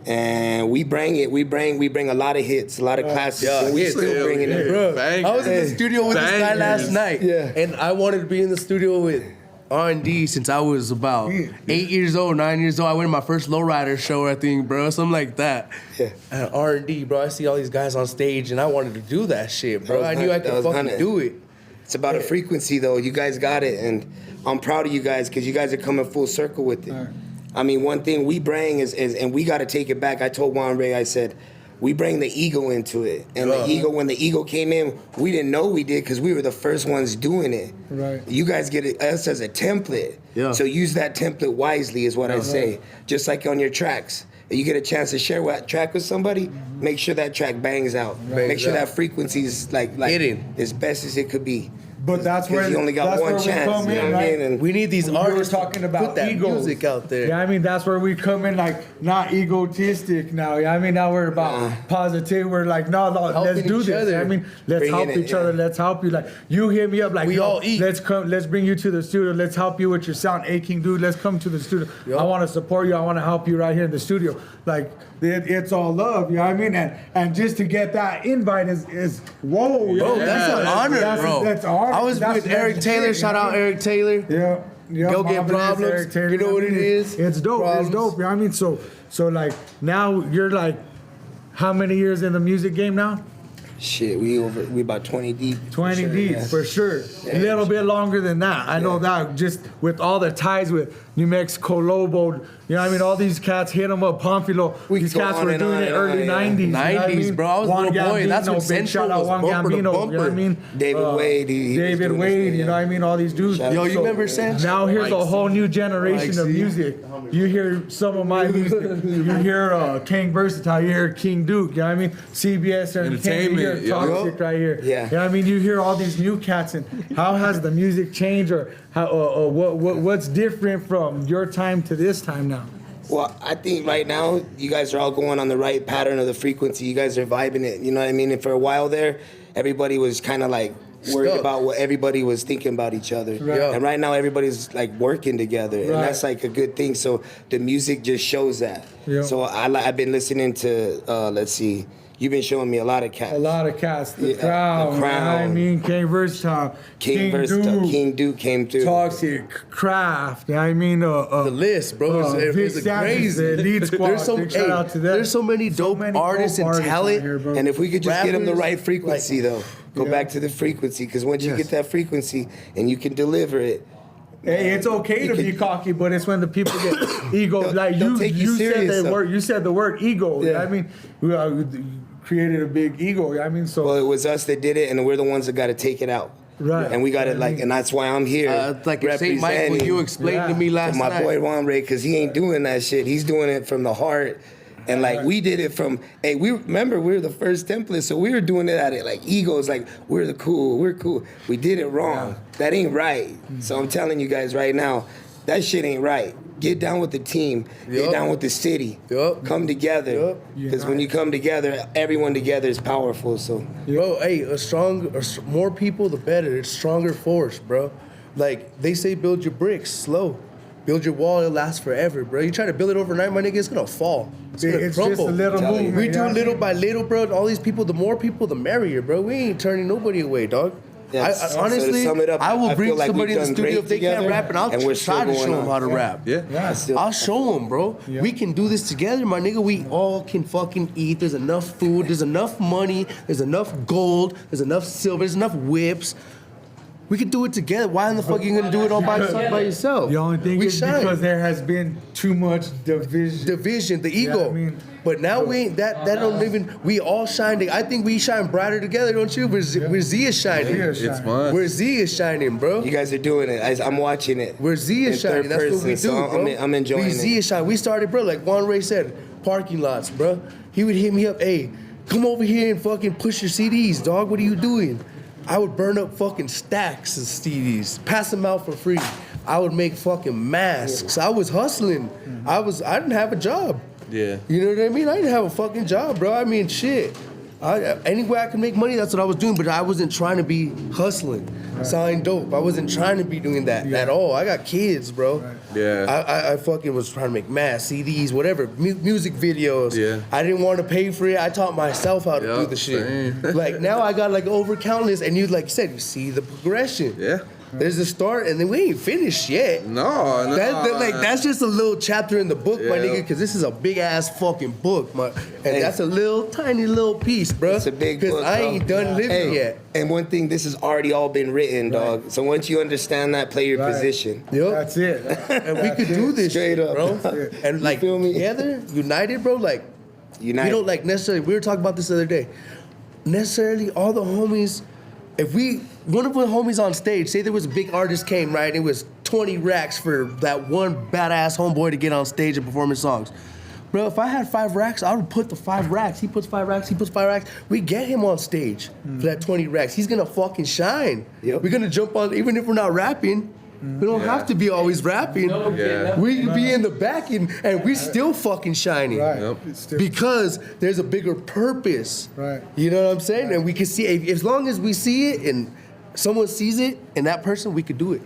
And we bring it. We bring a lot of hits, a lot of classics. and we hits. still bringing it. Bro, Bangers. I was in the studio with this guy Bangers. last night, Yeah. and I wanted to be in the studio with R&D since I was about 8 years old, 9 years old. I went to my first lowrider show, I think, bro, something like that. Yeah. And R&D, bro, I see all these guys on stage, and I wanted to do that shit, bro. That was I knew I hun- that could was fucking hunting. do it. It's about a frequency, though. You guys got it, and I'm proud of you guys because you guys are coming full circle with it. I mean, one thing we bring is and we got to take it back. I told Juan Ray, I said, we bring the ego into it. And the ego, when the ego came in, we didn't know we did because we were the first ones doing it. Right. You guys get us as a template. Yeah. So use that template wisely is what I say. Just like on your tracks. If you get a chance to share that track with somebody, make sure that track bangs out. Make sure that frequency is like Hitting. as best as it could be. But that's 'Cause where you only got that's one where chance, we come you know in, what I right? mean? And We need these We were artists talking to about put that egos. music out there. Yeah, I mean that's where we come in, like not egotistic now. Yeah, I mean now we're about positive. We're like, no, let's Helping do each this. other. I mean, let's Bringing help it, each other. yeah. Let's help you. Like you hit me up, like We yo, all eat. Let's come. Let's bring you to the studio. Let's help you with your sound. Hey, King dude, let's come to the studio. Yup. I want to support you. I want to help you right here in the studio. Like it's all love. You know what I mean? And just to get that invite is whoa. you Bro, know? that's an honor, bro. That's an honor. I was That's with Eric Taylor. shit, Shout you know? out Eric Taylor. Yeah. Yeah, Go Get Marvelous, Problems. Eric Taylor, You know what I mean, it is? It's dope. Problems. It's dope. You know what I mean? So like now you're like how many years in the music game now? Shit, we about 20 deep. for 20 sure, deep yeah. for sure. A little bit longer than that. I know that just with all the ties with New Mexico, Lobo, you know what I mean? All these cats hit them up, Pamphilo. We These go cats on were and doing on it and early on, yeah. 90s. You know what I 90s, mean? bro. I was a Juan little boy. That's when Gambino, big Central shout out was Juan bumper to Gambino, you know what I bumper. mean? David Wade, he was David doing Wade, his thing, you know what I mean? All these dudes. Shout out- Yo, you So, remember Central? now here's a whole new generation Mike of C. music. You hear some of my music. You hear King Versatile. You hear King Duke. You know what I mean? CBS Entertainment. You Entertainment, hear yo. Toxic right here. Yeah. You know what I mean? You hear all these new cats. And how has the music changed, or how what's different from your time to this time now? Well, I think right now you guys are all going on the right pattern of the frequency. You guys are vibing it. You know what I mean? And for a while there, everybody was kind of like worried stuck. about what everybody was thinking about each other. Yeah. And right now everybody's like working together, and that's like a good thing. So the music just shows that. Yeah. So I've been listening to let's see, you've been showing me a lot of cats. A lot of cats. The Yeah, Crown. The You know what I Crown. mean, King Versatile. King Versatile, King Duke came through. Toxic, Craft. You know what I mean, The list, bro, Vic is Savage, crazy. the Elite Squad. There's so, Big shout out to them. there's so many dope artists and talent. out here, bro. And if we could just get them the Rappers, right frequency, though, go back to the frequency, because once you Yes. get that frequency and you can deliver it, Hey, it's okay to be cocky, but it's when the people get ego. Like they'll you, take you said serious, the though. word. You said the word ego. Yeah. I mean, we created a big ego. I mean, so well, it was us that did it, and we're the ones that got to take it out. Right. And we got to and that's why I'm here. Like in St. Michael, representing you explained to me last my night. boy Juan Ray, because he ain't doing that shit. He's doing it from the heart. And like we did it from, hey, we remember we were the first template, so we were doing it at it like egos, like we're cool. We did it wrong. That ain't right. So I'm telling you guys right now, that shit ain't right. Get down with the team. Get Yup. down with the city. Yup. Come together. Yup. Because when you come together, everyone together is powerful. So Bro, hey, more people, the better. It's stronger force, bro. Like they say, build your bricks slow. Build your wall, it'll last forever, bro. You try to build it overnight, my nigga, it's gonna fall. It's gonna it's crumble. just a little Telling you. movement. We you do know what I little mean? by little, bro. And all these people, the more people, the merrier, bro. We ain't turning nobody away, dog. Yeah, I so to honestly, sum it up, I will I bring feel like somebody we've in the done studio great if they can't together, rap, and I'll and we're try still to show going them on. how to rap. Yeah. still- I'll show them, bro. Yeah. We can do this together, my nigga. We all can fucking eat. There's enough food. There's enough money. There's enough gold. There's enough silver. There's enough whips. We could do it together. Why in the fuck are you gonna do it all by yourself? The only thing we is shine. because there has been too much division. Division, the ego. I mean- but now we ain't that don't even. We all shine. I think we shine brighter together, don't you? Where Z is shining. Yeah, It's shine. fun. Where Z is shining, bro. You guys are doing it. I'm watching it. Where Z is in shining. third That's what we do, person, so bro. I'm enjoying we it. Z is shining. We started, bro. Like Juan Ray said, parking lots, bro. He would hit me up, hey, come over here and fucking push your CDs, dog. What are you doing? I would burn up fucking stacks of CDs, pass them out for free. I would make fucking masks. I was hustling. I didn't have a job. Yeah. You know what I mean? I didn't have a fucking job, bro. I mean, shit. Any way I could make money, that's what I was doing. But I wasn't trying to be hustling, selling dope. I wasn't trying to be doing that at all. I got kids, bro. Yeah. I fucking was trying to make masks, CDs, whatever, music videos. Yeah. I didn't want to pay for it. I taught myself how to do Yup, the shit. same. Like now I got like over countless, and you like you said, you see the progression. Yeah. There's a start, and then we ain't finished yet. No. That's just a little chapter in the book, my Yeah. nigga, because this is a big ass fucking book, and that's a little tiny little piece, bro. It's a big Because book, I bro. ain't done living Hey, yet. And one thing, this has already all been written, dog. So once you understand that, play your Right. position. Yep. That's it. And we could do this Straight shit, up. bro. You And like feel me? together, united, bro. Like United. we don't like necessarily. We were talking about this the other day. Necessarily, all the homies. If one of the homies on stage, say there was a big artist came, right? And it was 20 racks for that one badass homeboy to get on stage and perform his songs. Bro, if I had 5 racks, I would put the 5 racks. He puts 5 racks, he puts 5 racks. We get him on stage for that 20 racks. He's gonna fucking shine. Yep. We're gonna jump on, even if we're not rapping. We don't have to be always rapping. Yeah. We can be in the back and we still fucking shining. Right. Yep. It's still- Because there's a bigger purpose. Right. You know what I'm saying? And we can see, as long as we see it and someone sees it in that person, we could do it.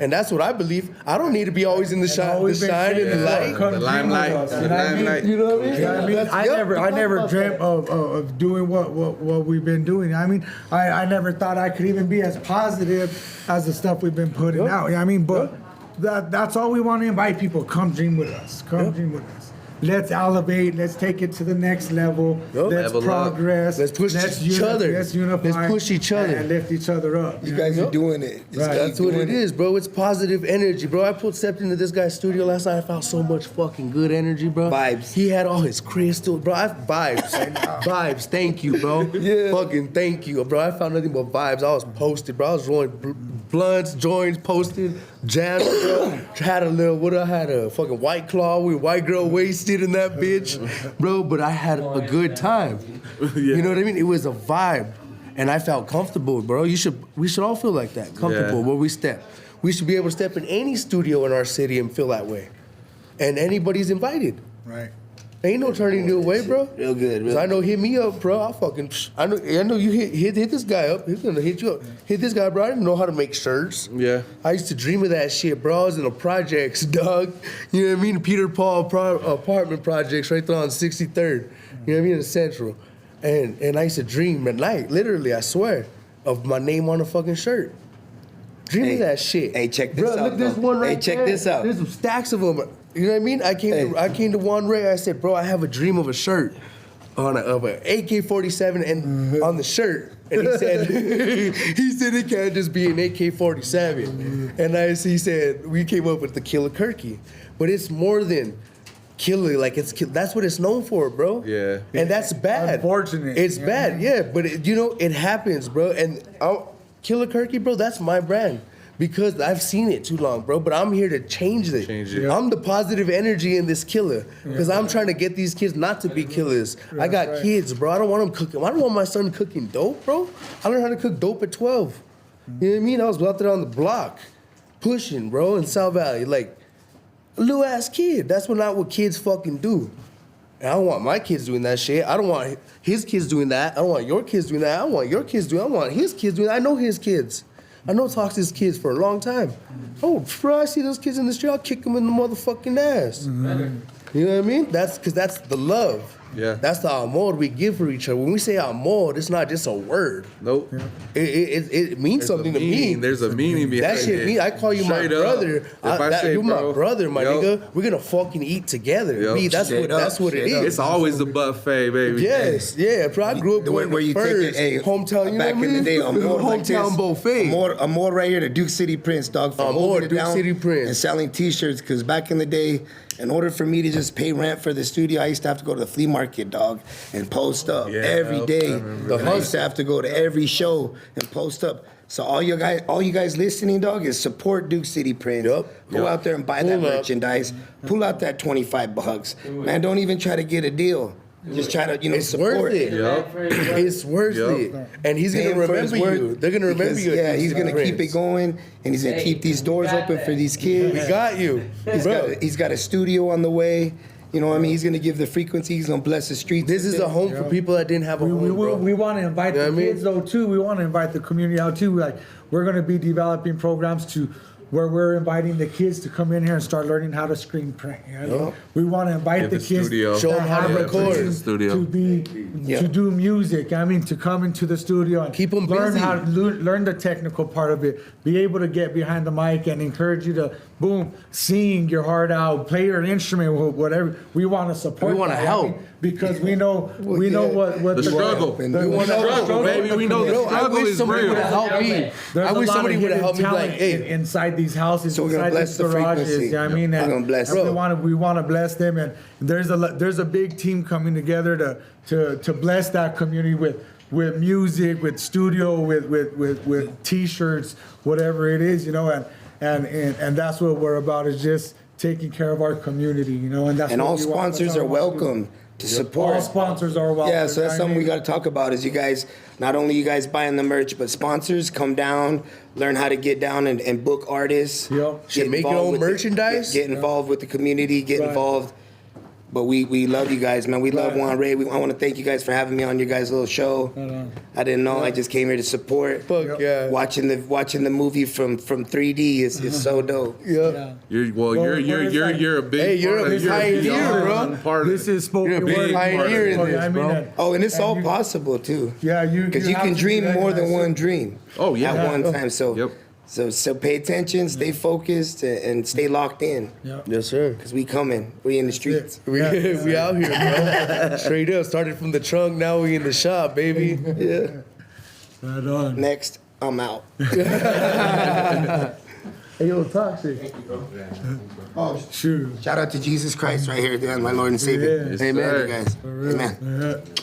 And that's what I believe. I don't need to be always in the shine, always been and the saying, light. come The dream limelight. with us, The you know what I mean? limelight. You know what I mean? You know what I mean? That's- yep, I never talk dreamt about that. of doing what we've been doing. I mean, I never thought I could even be as positive as the stuff we've been putting Yep. out. You know what I mean? But that's all we want to invite people. Come dream with us. Come Yep. dream with us. Let's elevate. Let's take it to the next level. Yep. Let's Level up. progress. Let's push each other. Let's unify. Let's push each other. and lift each other up. You know guys what I are mean? doing it. Just Right. keep That's what doing it is, bro. It's positive energy, bro. stepped into this guy's studio last night. I found so much fucking good energy, bro. Vibes. He had all his crystals, bro. Vibes. Vibes. Thank you, bro. Yeah. Fucking thank you, bro. I found nothing but vibes. I was posted, bro. I was rolling blunts, joints, posted, jammed, bro. Had a fucking White Claw. We were white girl wasted in that bitch, bro. But I had a good time. You know what I mean? It was a vibe. And I felt comfortable, bro. We should all feel like that, comfortable Yeah. where we step. We should be able to step in any studio in our city and feel that way. And anybody's invited. Right. Ain't no turning you away, bro. Real good, real 'Cause I know hit me up, bro. I know you hit this guy up. He's gonna hit you up. Hit this guy, bro. I didn't know how to make shirts. Yeah. I used to dream of that shit, bro. I was in the projects, dog. You know what I mean? Peter Paul apartment projects right there on 63rd. You know what I mean? In Central. And I used to dream at night, literally, I swear, of my name on a fucking shirt. Dream Hey, of that shit. hey, check this bro, out, look this though. one right Hey, check there. this out. There's some stacks of them. You know what I mean? I came to Juan Ray. I said, bro, I have a dream of a shirt of an AK-47 and on the shirt. And he said, it can't just be an AK-47. And he said, we came up with the Killer Kirky. But it's more than killer, like that's what it's known for, bro. Yeah. And that's bad. Unfortunate. It's Yeah. bad, yeah. But it happens, bro. And Killer Kirky, bro, that's my brand. Because I've seen it too long, bro. But I'm here to change it. Change it. I'm the positive energy in this killer. Because I'm trying to get these kids not to be killers. I got right. kids, bro. I don't want them cooking. I don't want my son cooking dope, bro. I learned how to cook dope at 12. You know what I mean? I was out there on the block, pushing, bro, in South Valley. Like, a little ass kid. That's not what kids fucking do. And I don't want my kids doing that shit. I don't want his kids doing that. I don't want your kids doing that. I don't want your kids doing that. I want his kids doing that. I know his kids. I know Toxic's kids for a long time. Oh, bro, I see those kids in the street, I'll kick them in the motherfucking ass. You know what I mean? That's because that's the love. Yeah. That's the amor we give for each other. When we say amor, it's not just a word. Nope. It means something to me. There's a meaning behind That shit it. mean. I call you Straight my up. brother. If I say, You're my bro, brother, my yup. nigga. We're gonna fucking eat together. Yup. Me, that's Straight what it up. is. It's always a buffet, baby. Yes, yeah, bro. I grew up The way with where you take it, hey, hometown. You back know what in the I day, mean? Amor like this. Hometown buffet. Amor right here, the Duke City Prince, dog. For Amor, holding it Duke down City Prince. and selling T-shirts. Because back in the day, in order for me to just pay rent for the studio, I used to have to go to the flea market, dog, and post up every day. And I used to have to go to every show and post up. So all you guys listening, dog, is support Duke City Prince. Go out there and buy that Pull up. merchandise. Pull out that $25. Man, don't even try to get a deal. Just try to, It's support. worth it. It's worth it. And he's Pay gonna him for his remember work you. They're gonna remember because, you. Yeah, he's gonna keep it going, and he's gonna keep these doors open for these kids. We got you, bro. He's got a studio on the way. You know what I mean? He's gonna give the frequency. He's gonna bless the streets. This is a home for people that didn't have a home, bro. We want to invite You know the what I mean? kids though too. We want to invite the community out too. Like we're going to be developing programs to where we're inviting the kids to come in here and start learning how to screen print. You know? Yep. We want to invite Get the the kids studio. Show 'em how to have a record. dream Studio. to be Yeah. to do music. I mean, to come into the studio and Keep 'em learn busy. how to learn the technical part of it. Be able to get behind the mic and encourage you to boom, sing your heart out, play your instrument, whatever. We want to support. We wanna that. help. I mean, because we know what The struggle. We The wanna struggle, baby. We know the Bro, I struggle wish is somebody real. would have helped me. There's I wish a lot somebody of would have hidden helped me. Like, talent hey, inside these houses, So we're gonna inside bless these the garages. frequency. I mean, We're and, gonna bless and it. we want to bless them, and there's a big team coming together to bless that community with music, with studio, with T-shirts, whatever it is, you know, and that's what we're about, is just taking care of our community, you know, and that's And what all we want- sponsors that's are what we want to do. welcome to support. All sponsors are welcome. Yeah, so that's I something we mean, got to talk about. Is you guys, not only you guys buying the merch, but sponsors come down, learn how to get down and book artists. Yep. Get Should make your involved own with the- merchandise. Get involved with the community. Get Right. involved. But we love you guys, man. We love Right. Juan Ray. I want to thank you guys for having me on your guys' little show. I didn't know. I just came here to support. fuck yeah. Watching the movie from 3D is so dope. Yeah. You're what is that? you're a big Hey, you're a part of it. pioneer, You're bro. part of This it. is spoken You're a big word. pioneer in this, I mean, bro. and- Oh, and it's and all you- possible too. Yeah, Because you have can to dream more than recognize one it. dream. Oh, yeah. At one time. So Yep. so pay attention, stay focused, and stay locked in. Yeah. Yes, sir. Cause we coming. We in the streets. We out here, bro. Straight up. Started from the trunk, now we in the shop, baby. Yeah. Right on. Next, I'm out. Hey, yo, Toxic. Oh, Shoot. shout out to Jesus Christ right here, man, my Lord and Savior. Yes, Amen, sir. you guys. Amen. Yeah.